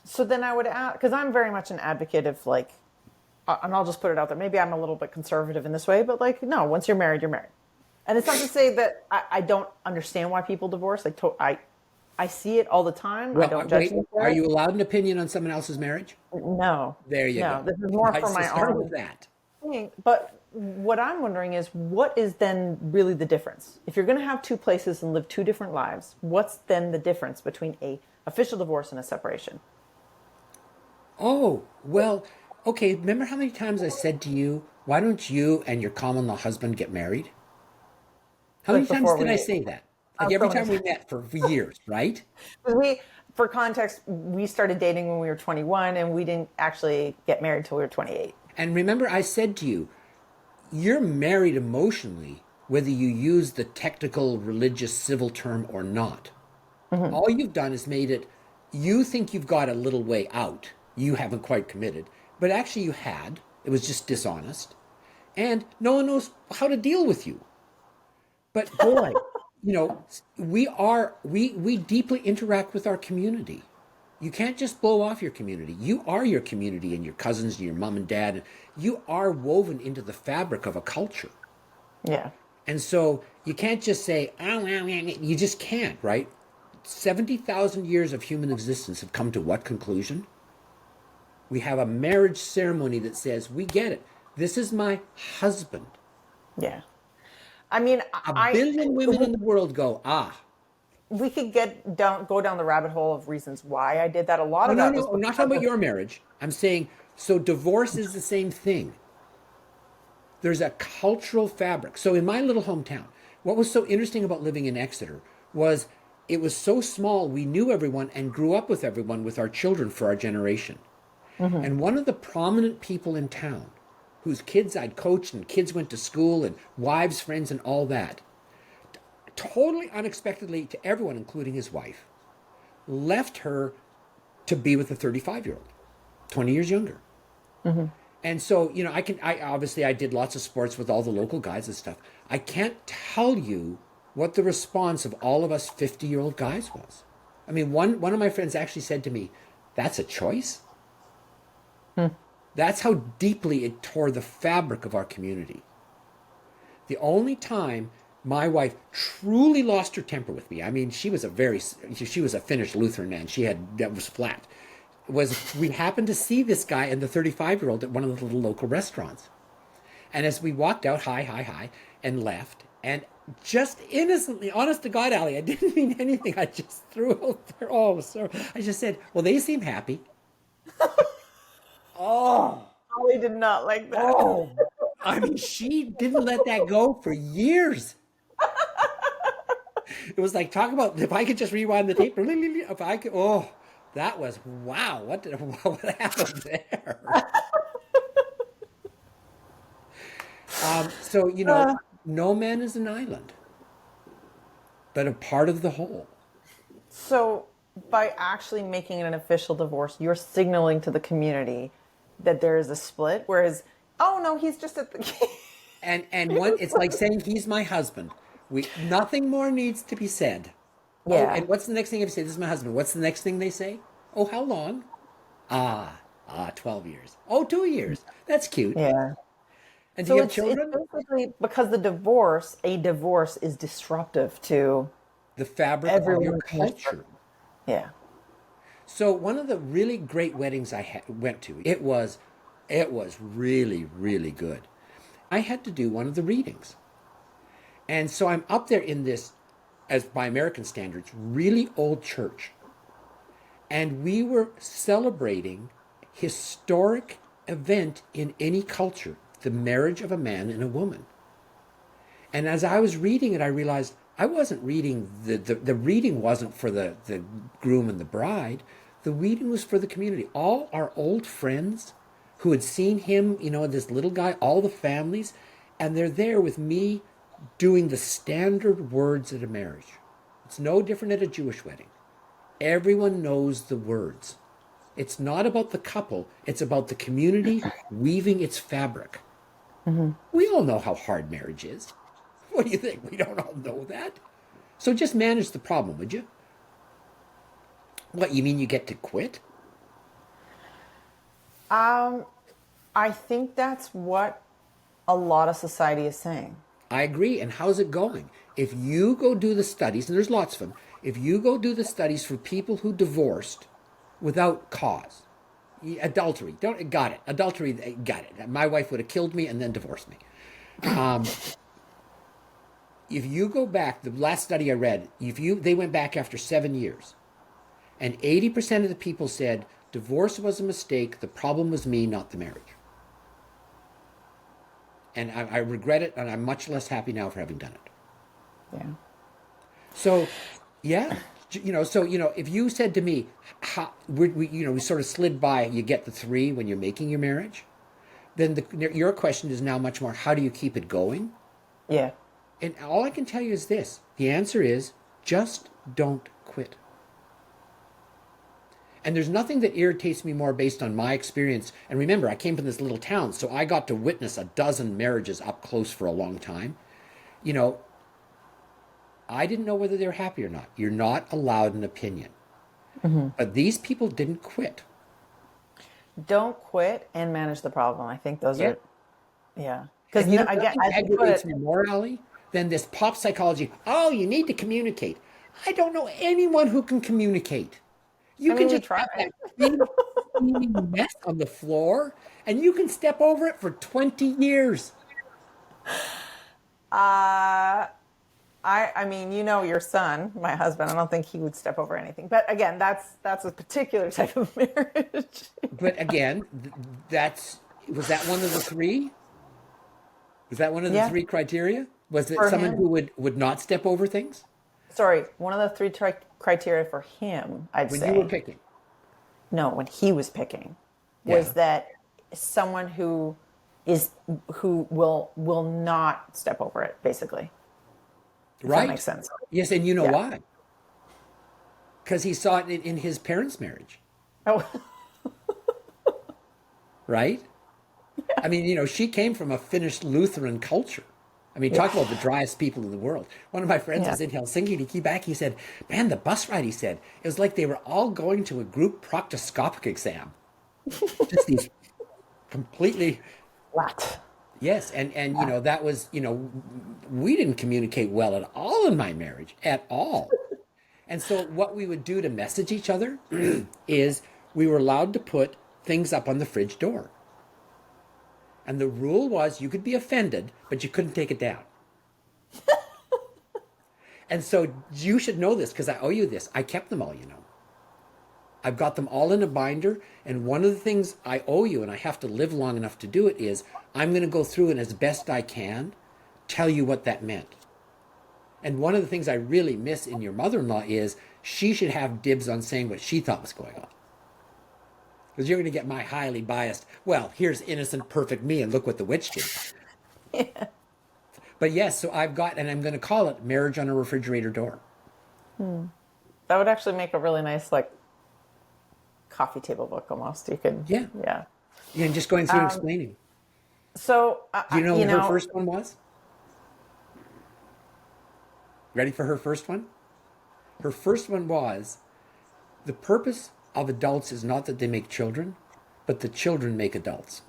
So then I would ask, because I'm very much an advocate of like, and I'll just put it out there. Maybe I'm a little bit conservative in this way, but like, no, once you're married, you're married. And it's not to say that I don't understand why people divorce. Like, I see it all the time. I Well, don't judge wait, them for are it. you allowed an opinion on someone else's marriage? No, There you no, go. this is more Right, for so my start with own that. thing. But what I'm wondering is, what is then really the difference? If you're going to have two places and live two different lives, what's then the difference between a official divorce and a separation? Oh, well, okay. Remember how many times I said to you, why don't you and your common law husband get married? How many Like times before did I we, say that? I Like was every going time we to met for years, right? we, for context, we started dating when we were 21 and we didn't actually get married till we were 28. And remember, I said to you, you're married emotionally, whether you use the technical religious civil term or not. All you've done is made it, you think you've got a little way out. You haven't quite committed, but actually you had. It was just dishonest. And no one knows how to deal with you. But boy, we deeply interact with our community. You can't just blow off your community. You are your community and your cousins and your mom and dad. You are woven into the fabric of a culture. Yeah. And so you can't just say, oh, well, you just can't, right? 70,000 years of human existence have come to what conclusion? We have a marriage ceremony that says, we get it. This is my husband. Yeah. I mean, A billion women in the world go, ah. we could go down the rabbit hole of reasons why I did that. A lot Oh, of no, that no, was I'm not because talking about of, your marriage. I'm saying, so divorce is the same thing. There's a cultural fabric. So in my little hometown, what was so interesting about living in Exeter was it was so small, we knew everyone and grew up with everyone with our children for our generation. Mhm. And one of the prominent people in town, whose kids I'd coached and kids went to school and wives, friends, and all that, totally unexpectedly to everyone, including his wife, left her to be with a 35-year-old, 20 years younger. Mhm. And so, I obviously I did lots of sports with all the local guys and stuff. I can't tell you what the response of all of us 50-year-old guys was. I mean, one of my friends actually said to me, "That's a choice." Hmm. That's how deeply it tore the fabric of our community. The only time my wife truly lost her temper with me, I mean, she was a Finnish Lutheran man. That was flat. Was we happened to see this guy and the 35-year-old at one of the little local restaurants. And as we walked out, hi, hi, hi, and left, and just innocently, honest to God, Allie, I didn't mean anything. I just threw out there. Oh, sorry. I just said, well, they seem happy. Oh, Holly did not like that. oh. I mean, she didn't let that go for years. It was like, talk about, if I could just rewind the tape, if I could, oh, that was, wow, what happened there? So, Uh, no man is an island, but a part of the whole. so by actually making it an official divorce, you're signaling to the community that there is a split. Whereas, oh no, he's just at the. And one, it's like saying he's my husband. Nothing more needs to be said. Oh, Yeah, and what's the next thing if you say this is my husband? What's the next thing they say? Oh, how long? Ah, 12 years. Oh, 2 years. That's cute. yeah. And do you So have it's children? basically because a divorce is disruptive to The fabric of your everyone in your culture. circle. Yeah. So one of the really great weddings went to, it was really, really good. I had to do one of the readings. And so I'm up there in this, as by American standards, really old church. And we were celebrating historic event in any culture, the marriage of a man and a woman. And as I was reading it, I realized I wasn't reading, the reading wasn't for the groom and the bride. The reading was for the community. All our old friends who had seen him, this little guy, all the families, and they're there with me doing the standard words at a marriage. It's no different at a Jewish wedding. Everyone knows the words. It's not about the couple, it's about the community weaving its fabric. Hmm. We all know how hard marriage is. What do you think? We don't all know that. So just manage the problem, would you? What, you mean you get to quit? Um, I think that's what a lot of society is saying. I agree. And how's it going? If you go do the studies, and there's lots of them, if you go do the studies for people who divorced without cause, adultery, don't got it. Adultery, got it. My wife would have killed me and then divorced me. Um, if you go back, the last study I read, they went back after 7 years, and 80% of the people said divorce was a mistake. The problem was me, not the marriage. And I regret it, and I'm much less happy now for having done it. Yeah. So, yeah, if you said to me, how, we sort of slid by, you get the three when you're making your marriage, then your question is now much more, how do you keep it going? Yeah. And all I can tell you is this: the answer is just don't quit. And there's nothing that irritates me more based on my experience. And remember, I came from this little town, so I got to witness a dozen marriages up close for a long time. You know, I didn't know whether they were happy or not. You're not allowed an opinion. Hmm. But these people didn't quit. Don't quit and manage the problem. I think those Yeah. are, yeah. Because And no, again, nothing as you put aggravates it, me more, Ali, than this pop psychology. Oh, you need to communicate. I don't know anyone who can communicate. You I can mean, we just try. have that big steaming mess on the floor, and you can step over it for 20 years. Uh, I mean, you know, your son, my husband, I don't think he would step over anything. But again, that's a particular type of marriage. But again, that's was that one of the three? Was that one of the Yeah, three criteria? Was it for someone him. who would not step over things Sorry, one of the three criteria for him, I'd when you were say, picking? no, when he was picking, was Yeah. that someone is who will not step over it, basically, if that Right. makes sense. Yes, and you know Yeah. why? Because he saw it in his parents' marriage, Oh, right? I mean, she came from a Finnish Lutheran culture. I mean, yeah, talk about the driest people in the world. One of my friends yeah. was in Helsinki and he came back. He said, "Man, the bus ride," he said, it was like they were all going to a group proctoscopic exam. Just these completely, Flat. yes. And that was, we didn't communicate well at all in my marriage, at all. And so what we would do to message each other is we were allowed to put things up on the fridge door. And the rule was you could be offended, but you couldn't take it down. And so you should know this because I owe you this. I kept them all. I've got them all in a binder. And one of the things I owe you, and I have to live long enough to do it, is I'm going to go through and as best I can tell you what that meant. And one of the things I really miss in your mother-in-law is she should have dibs on saying what she thought was going on. Because you're going to get my highly biased, well, here's innocent, perfect me, and look what the witch did. Yeah. But yes, so I've got, and I'm going to call it Marriage on a Refrigerator Door. That would actually make a really nice like coffee table book almost. You could, Yeah. yeah. Yeah, and just going through and explaining. So, Do you know you what her know, first one was? Ready for her first one? Her first one was the purpose of adults is not that they make children, but the children make adults.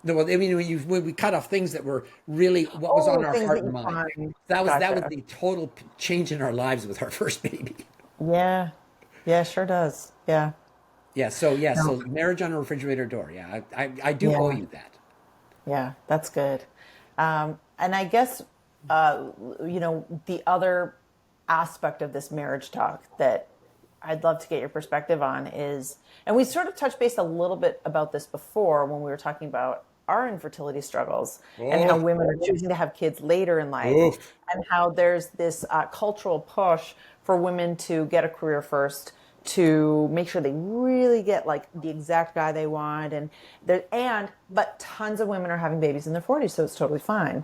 No, well, I mean, when we cut off things that were really what was on oh, our things heart that and you mind. find. That was Gotcha. the total change in our lives with our first baby. Yeah. Yeah, sure does. Yeah. So No. marriage on a refrigerator door. Yeah, I do owe Yeah. you that. Yeah, that's good. And I guess, the other aspect of this marriage talk that I'd love to get your perspective on is, and we sort of touched base a little bit about this before when we were talking about our infertility struggles and how Oh, women are choosing to have kids later in life, oof. and how there's this cultural push for women to get a career first, to make sure they really get like the exact guy they want, but tons of women are having babies in their 40s, so it's totally fine.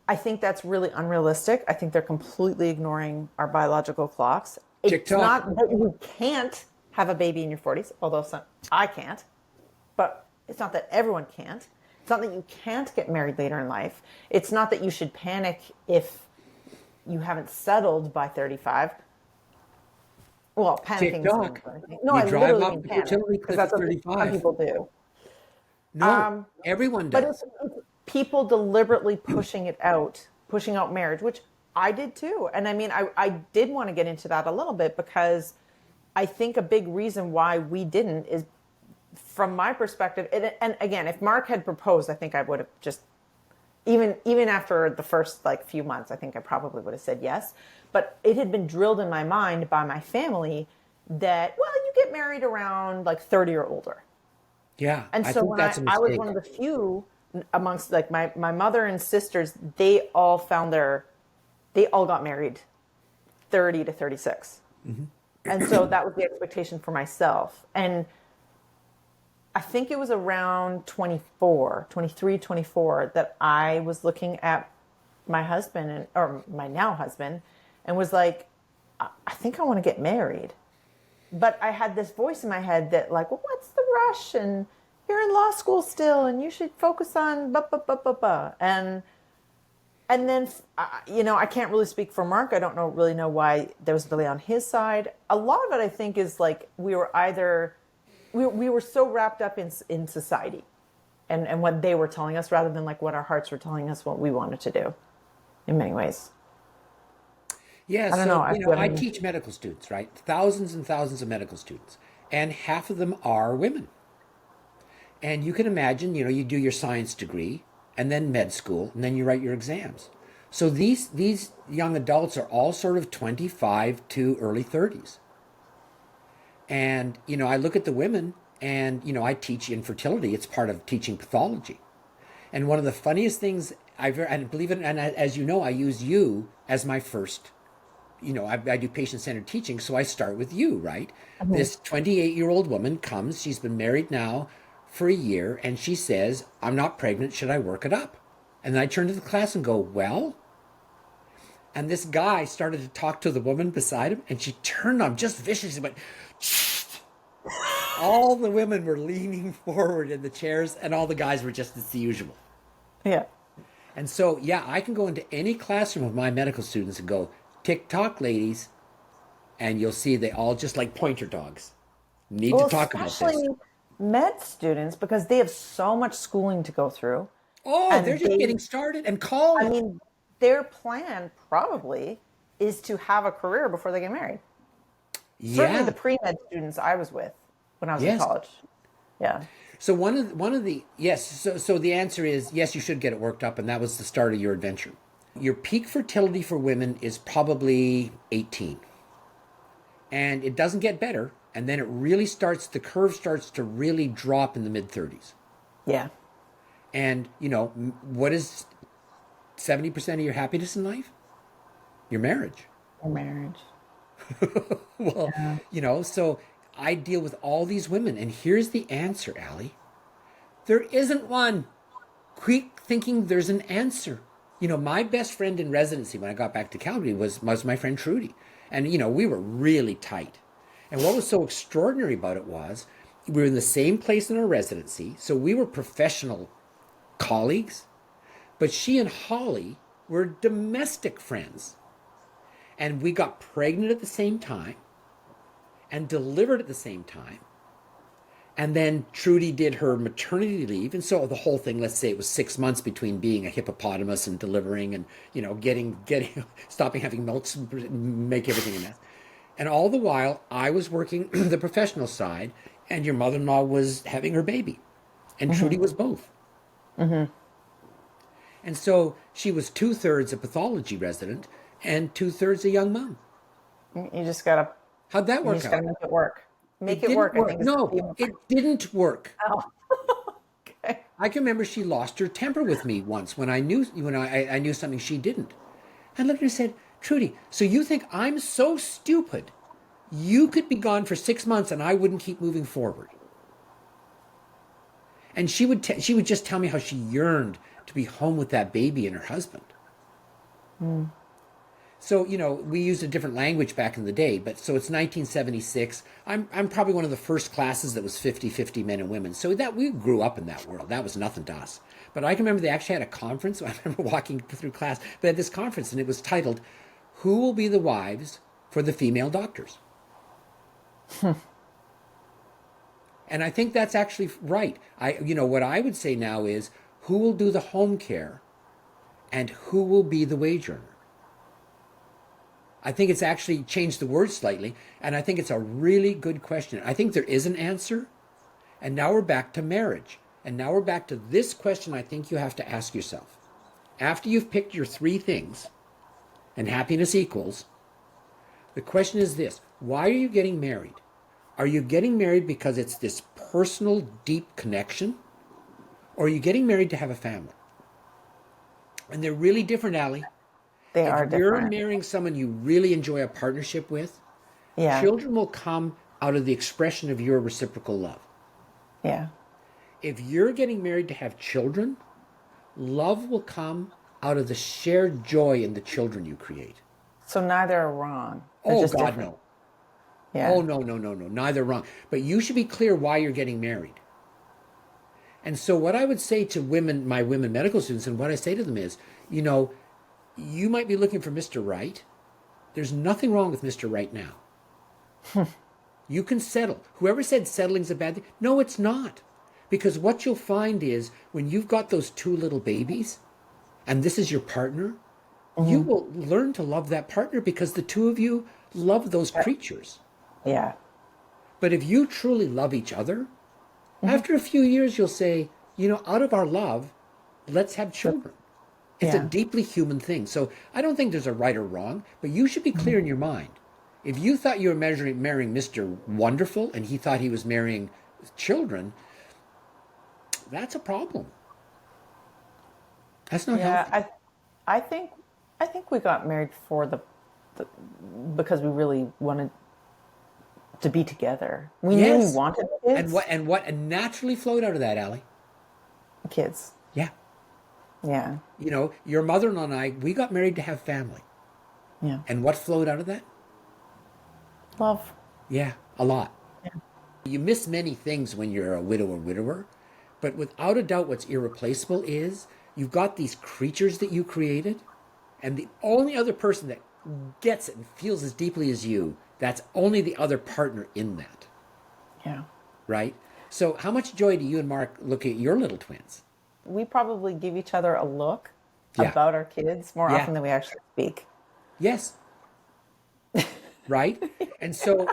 I think that's really unrealistic. I think they're completely ignoring our biological clocks. It's TikTok. not that you can't have a baby in your 40s, although I can't, but it's not that everyone can't. It's not that you can't get married later in life. It's not that you should panic if you haven't settled by 35. Well, panicking is the wrong TikTok. thing. No, You I drive literally off mean the panic fertility because cliff that's at what some 35. people do. No, everyone But does. it's people deliberately pushing out marriage, which I did too. And I mean, I did want to get into that a little bit because I think a big reason why we didn't is from my perspective. And again, if Mark had proposed, I think I would have just, even after the first like few months, I think I probably would have said yes. But it had been drilled in my mind by my family that, well, you get married around like 30 or older. Yeah, And I so think when that's a I was one mistake. of the few amongst like my mother and sisters, they all got married 30 to 36. And so that was the expectation for myself. And I think it was around 24, 23, 24 that I was looking at my husband or my now husband and was like, I think I want to get married. But I had this voice in my head that like, well, what's the rush? And you're in law school still, and you should focus on blah blah blah blah blah. And then I can't really speak for Mark. I don't really know why there was really on his side. A lot of it, I think, is like we were so wrapped up in society and what they were telling us rather than like what our hearts were telling us what we wanted to do. In many ways, Yeah, I don't know. so, I feel I teach medical students, right? Thousands and thousands of medical students, and half of them are women. And you can imagine, you do your science degree and then med school and then you write your exams. So these young adults are all sort of 25 to early 30s. And, I look at the women and, I teach infertility. It's part of teaching pathology. And one of the funniest things and believe it, and as you know, I use you as my first, I do patient-centered teaching. So I start with you, right? Mhm. This 28-year-old woman comes, she's been married now for a year, and she says, I'm not pregnant. Should I work it up? And then I turn to the class and go, well, and this guy started to talk to the woman beside him, and she turned on him just viciously, went, all the women were leaning forward in the chairs, and all the guys were just as usual. Yeah. And so, yeah, I can go into any classroom of my medical students and go, tick tock, ladies, and you'll see they all just like pointer dogs need to Well, talk about this. especially med students because they have so much schooling to go through. Oh, they're And just getting started and call. I mean, their plan probably is to have a career before they get married. Certainly Yeah, the pre-med students I was with when I was in yes. college. Yeah. So one of the yes. So the answer is yes. You should get it worked up, and that was the start of your adventure. Your peak fertility for women is probably 18, and it doesn't get better. And then it really starts. The curve starts to really drop in the mid 30s. Yeah. And what is 70% of your happiness in life? Your marriage. Or marriage. Well, Yeah. so I deal with all these women, and here's the answer, Allie. There isn't one. Quick thinking there's an answer. My best friend in residency when I got back to Calgary was my friend Trudy. And, we were really tight. And what was so extraordinary about it was we were in the same place in our residency. So we were professional colleagues, but she and Holly were domestic friends. And we got pregnant at the same time and delivered at the same time. And then Trudy did her maternity leave. And so the whole thing, let's say it was 6 months between being a hippopotamus and delivering and, getting, stopping having milk, make everything a mess. And all the while, I was working the professional side, and your mother-in-law was having her baby. And Trudy was both. Mm-hmm. And so she was 2/3 a pathology resident and 2/3 a young mom. You just gotta How'd that you work just gotta out? make it work. Make It it didn't work, I work. think is the No, theme. it didn't work. Oh. Okay. I can remember she lost her temper with me once when I knew something she didn't. I looked at her and said, Trudy, so you think I'm so stupid you could be gone for 6 months and I wouldn't keep moving forward? And she would just tell me how she yearned to be home with that baby and her husband. Mm. So, we used a different language back in the day, but so it's 1976. I'm probably one of the first classes that was 50-50 men and women. So that we grew up in that world. That was nothing to us. But I can remember they actually had a conference. I remember walking through class. They had this conference and it was titled, Who Will Be the Wives for the Female Doctors? And I think that's actually right. What I would say now is who will do the home care and who will be the wage earner? I think it's actually changed the word slightly, and I think it's a really good question. I think there is an answer, and now we're back to marriage. And now we're back to this question I think you have to ask yourself. After you've picked your three things, and happiness equals, the question is this: why are you getting married? Are you getting married because it's this personal, deep connection? Or are you getting married to have a family? And they're really different, Allie. They If are you're different. marrying someone you really enjoy a partnership with, Yeah. children will come out of the expression of your reciprocal love. Yeah. If you're getting married to have children, love will come out of the shared joy in the children you create. So neither are wrong. They're Oh, just God, different. no. Yeah. Oh, no, no, no, no. Neither wrong. But you should be clear why you're getting married. And so what I would say to women, my women medical students, and what I say to them is, you might be looking for Mr. Right. There's nothing wrong with Mr. Right now. You can settle. Whoever said settling's a bad thing, no, it's not. Because what you'll find is when you've got those two little babies and this is your partner, you will learn to love that partner because the two of you love those creatures. Yeah. But if you truly love each other, after a few years, you'll say, out of our love, let's have children. It's a Yeah. deeply human thing. So I don't think there's a right or wrong, but you should be clear in your mind. If you thought you were marrying Mr. Wonderful and he thought he was marrying children, that's a problem. That's not Yeah. healthy. I think I think we got married for the because we really wanted to be together. We knew we Yes. wanted And kids. what naturally flowed out of that, Allie? Kids. Yeah. Yeah. You know, your mother-in-law and I, we got married to have family. Yeah. And what flowed out of that? Love. Yeah, a lot. Yeah. You miss many things when you're a widow or widower, but without a doubt, what's irreplaceable is you've got these creatures that you created, and the only other person that gets it and feels as deeply as you, that's only the other partner in that, Yeah. right? So, how much joy do you and Mark look at your little twins? We probably give each other a look Yeah. about our kids more Yeah. often than we actually speak. Yes. Right? And so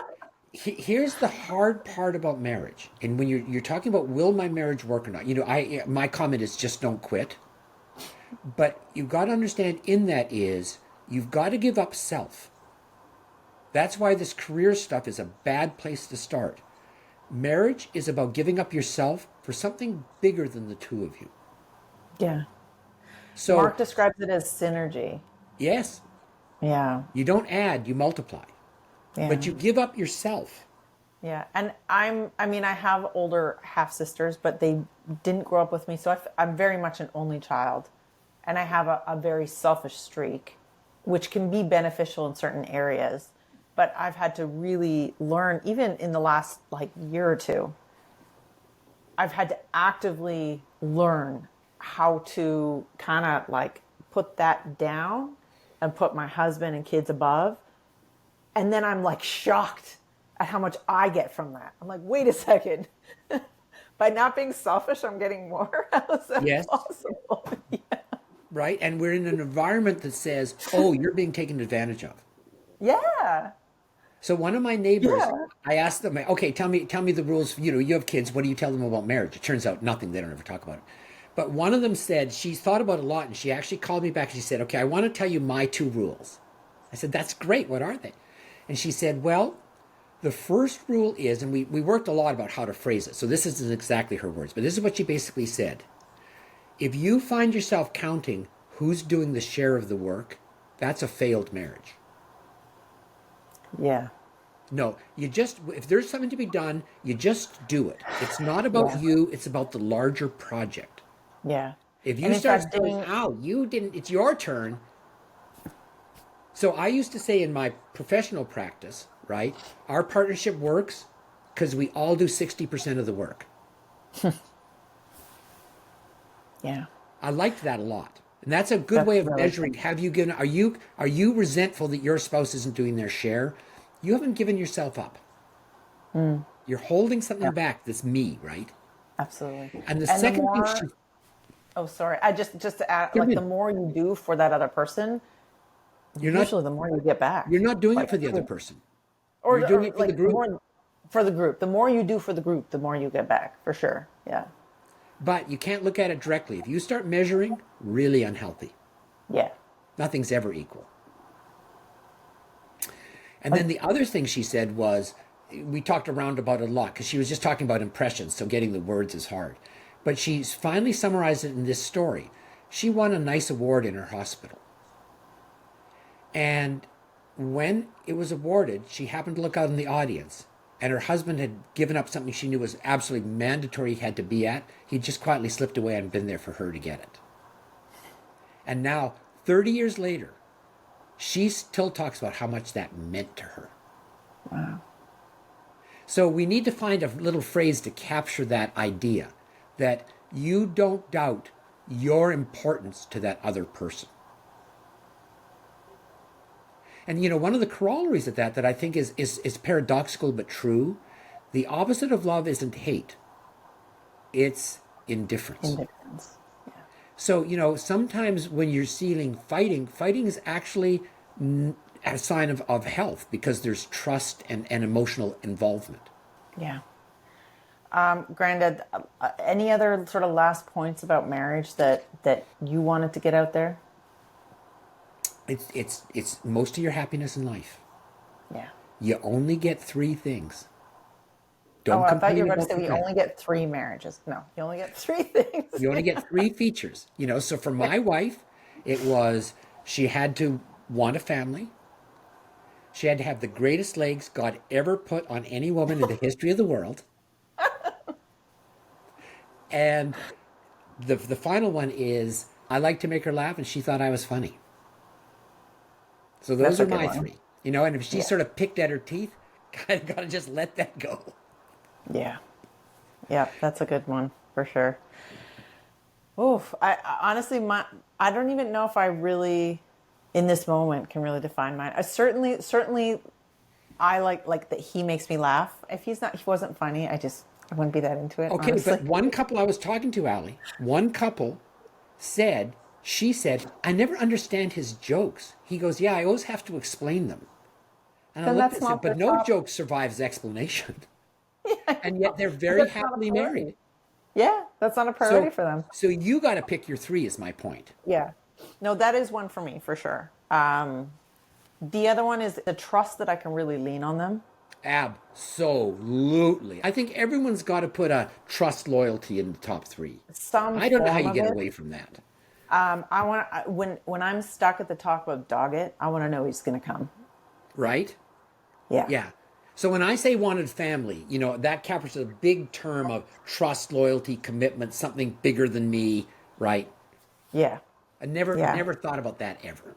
here's the hard part about marriage. And when you're talking about will my marriage work or not, you know, my comment is just don't quit. But you've got to understand in that is you've got to give up self. That's why this career stuff is a bad place to start. Marriage is about giving up yourself for something bigger than the two of you. Yeah. So, Mark describes it as synergy. yes, Yeah. you don't add, you multiply. But Yeah. you give up yourself. Yeah. And I mean, I have older half sisters, but they didn't grow up with me. So I'm very much an only child. And I have a very selfish streak, which can be beneficial in certain areas. But I've had to really learn, even in the last like year or two, I've had to actively learn how to kind of like put that down and put my husband and kids above. And then I'm like shocked at how much I get from that. I'm like, wait a second. By not being selfish, I'm getting more. How is that Yes. possible? Yeah. Right? And we're in an environment that says, oh, you're being taken advantage of. Yeah. So one of my neighbors, Yeah. I asked them, okay, tell me the rules. You know, you have kids. What do you tell them about marriage? It turns out nothing. They don't ever talk about it. But one of them said she's thought about it a lot, and she actually called me back and she said, okay, I want to tell you my two rules. I said, that's great. What are they? And she said, well, the first rule is, and we worked a lot about how to phrase it. So this isn't exactly her words, but this is what she basically said. If you find yourself counting who's doing the share of the work, that's a failed marriage. Yeah. No, you just, if there's something to be done, you just do it. It's not about Yeah. you, it's about the larger project. Yeah. If you And in start fact, saying, oh, you didn't, it's your turn. So I used to say in my professional practice, right, our partnership works because we all do 60% of the work. yeah. I liked that a lot. And that's a good That's way of really measuring. Have you given, are you resentful that your spouse isn't doing their share? You haven't given yourself up. You're holding something Yeah, back that's me, right? absolutely. And the And the second thing she, more, oh, sorry, I just to add, come like the in, more you do for that other person, you're not usually the more you get you're back. not doing it Like, for the other person. You're doing or it for the like the group. more for the group, the more you do for the group, the more you get back for sure. Yeah. But you can't look at it directly. If you start measuring, really unhealthy. Yeah. Nothing's ever equal. And then the other thing she said was, we talked around about it a lot because she was just talking about impressions, so getting the words is hard. But she's finally summarized it in this story. She won a nice award in her hospital. And when it was awarded, she happened to look out in the audience, and her husband had given up something she knew was absolutely mandatory he had to be at. He just quietly slipped away and been there for her to get it. And now, 30 years later, she still talks about how much that meant to her. Wow. So we need to find a little phrase to capture that idea that you don't doubt your importance to that other person. And you know, one of the corollaries of that I think is paradoxical but true, the opposite of love isn't hate. It's indifference. Indifference. Yeah. So, you know, sometimes when you're seeing fighting is actually a sign of health because there's trust and emotional involvement. Yeah. Granddad, any other sort of last points about marriage that you wanted to get out there? It's most of your happiness in life. Yeah. You only get three things. Oh, Don't I thought you complain were about to about say the we rest. only get three marriages. No, you only get three things. You only get three features. So for my wife, it was she had to want a family. She had to have the greatest legs God ever put on any woman in the history of the world. And the final one is I like to make her laugh, and she thought I was funny. So That's those a are good my one. three. And if she Yeah. sort of picked at her teeth, gotta just let that go. Yeah. Yeah, that's a good one for sure. Oof. Honestly, I don't even know if I really, in this moment, can really define mine. I certainly, I like that he makes me laugh. If he wasn't funny, I wouldn't be that into it, Okay, honestly. but one couple I was talking to, Allie, one couple she said, I never understand his jokes. He goes, yeah, I always have to explain them. And I Then looked at that's it and said, not but their no top. joke survives explanation. Yeah, I And know. yet they're But very that's not a happily married. priority. Yeah, that's not a priority So for them. so you got to pick your three is my point. Yeah. No, that is one for me for sure. The other one is the trust that I can really lean on them. Absolutely. I think everyone's got to put a trust loyalty in the top three. Some I don't know how form you of get it. away from that, I want to when I'm stuck at the top of dog it, I want to know he's going to come. right? Yeah. Yeah. So when I say wanted family, that captures a big term of trust, loyalty, commitment, something bigger than me, right? Yeah. I never Yeah. never thought about that ever.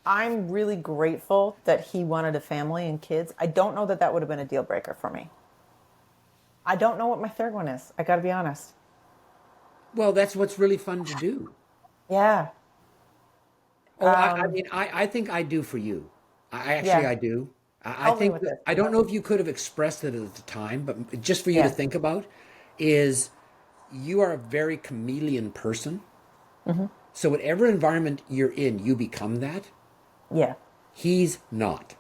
I'm really grateful that he wanted a family and kids. I don't know that that would have been a deal breaker for me. I don't know what my third one is. I got to be honest. Well, that's what's really fun to do. Yeah. Oh, I mean, I think I do for you. I actually Yeah. I do. I Help me think with that this. I don't know if you could have expressed it at the time, but just for you to Yeah. think about is you are a very chameleon person. So whatever environment you're in, you become that. Yeah. He's not.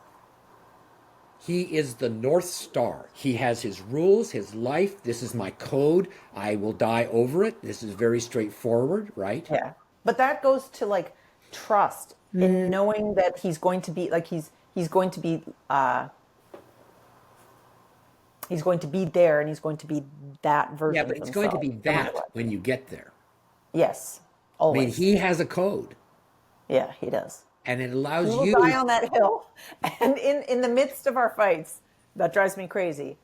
He is the North Star. He has his rules, his life. This is my code. I will die over it. This is very straightforward, right? Yeah. But that goes to like trust in knowing that he's going to be like he's going to be he's going to be there and he's going to be that Yeah, version but of it's going to himself be no matter that what. when you get there. Yes. I mean, Always. he has a code, Yeah, he does. and it He allows will die you. on that hill. And in the midst of our fights, that drives me crazy.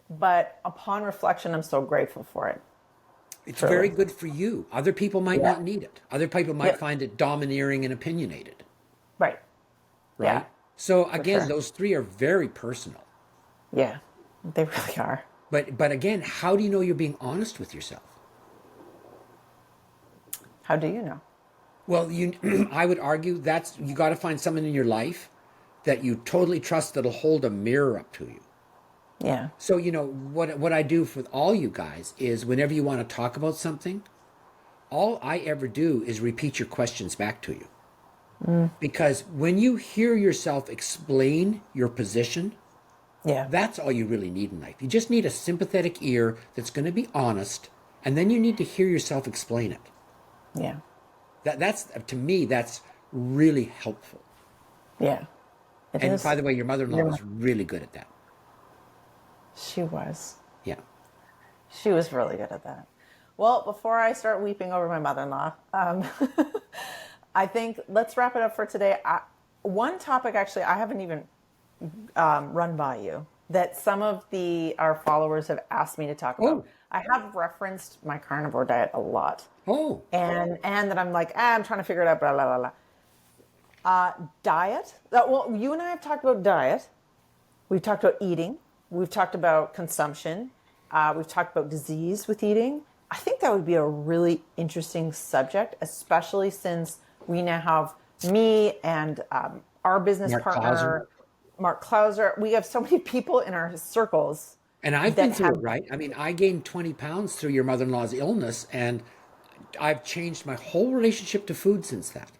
But upon reflection, I'm so grateful for it. It's very Truly. good for you. Other people might Yeah. not need it. Other people might Yep. find it domineering and opinionated, Right. Yeah, right? So for again, sure. those three are very personal. Yeah. They really are. But again, how do you know you're being honest with yourself? How do you know? Well, I would argue that's you got to find someone in your life that you totally trust that'll hold a mirror up to you. Yeah. So what I do for all you guys is whenever you want to talk about something, all I ever do is repeat your questions back to you. Because when you hear yourself explain your position, Yeah. that's all you really need in life. You just need a sympathetic ear that's going to be honest, and then you need to hear yourself explain it. Yeah. That's to me, that's really helpful. Yeah. It And is. by the way, your mother-in-law You're, was really good at that. she was. Yeah. She was really good at that. Well, before I start weeping over my mother-in-law, I think let's wrap it up for today. One topic, actually, I haven't even run by you that some of the our followers have asked me to talk about. Oh, I have referenced my carnivore diet a lot, oh, and that I'm like, I'm trying to figure it out. Blah blah blah blah. Diet. Well, you and I have talked about diet. We've talked about eating. We've talked about consumption. We've talked about disease with eating. I think that would be a really interesting subject, especially since we now have me and our business Mark Clauser. partner, Mark Clauser. We have so many people in our circles And I've been that through have it, right? I mean, I gained 20 pounds through your mother-in-law's illness, and I've changed my whole relationship to food since that.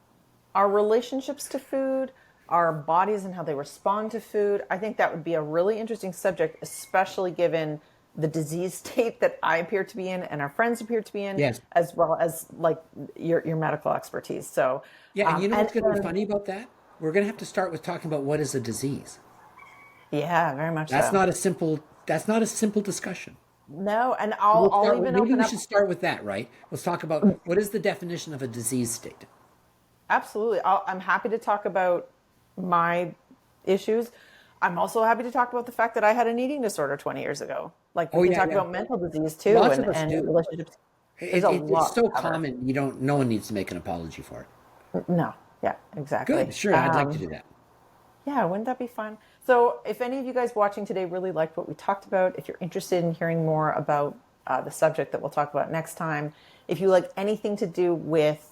our relationships to food, our bodies and how they respond to food. I think that would be a really interesting subject, especially given the disease state that I appear to be in and our friends appear to be in, Yes. as well as like your medical expertise. So, Yeah, and you know and what's going to be funny about that? We're going to have to start with talking about what is a disease. yeah, very much That's so. not a simple. That's not a simple discussion. No, and We'll I'll start. even Maybe open we up. should start with that, right? Let's talk about what is the definition of a disease state. Absolutely. I'm happy to talk about my issues. I'm also happy to talk about the fact that I had an eating disorder 20 years ago. Like we Oh can yeah, talk yeah. about mental disease too Lots of and, us and do. relationships. There's a It's lot to so cover. common. You don't. No one needs to make an apology for it. No, yeah, Good. exactly. Sure, I'd like to do that. Yeah, wouldn't that be fun? So, if any of you guys watching today really liked what we talked about, if you're interested in hearing more about the subject that we'll talk about next time, if you like anything to do with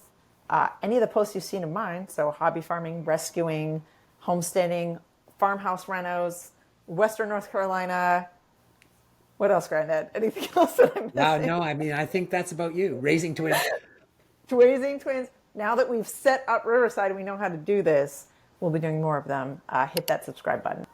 any of the posts you've seen of mine, so hobby farming, rescuing, homesteading, farmhouse renos, Western North Carolina, what else, Granddad? Anything else that I'm missing? No, I mean, I think that's about you. Raising twins. Raising twins. Now that we've set up Riverside and we know how to do this, we'll be doing more of them. Hit that subscribe button.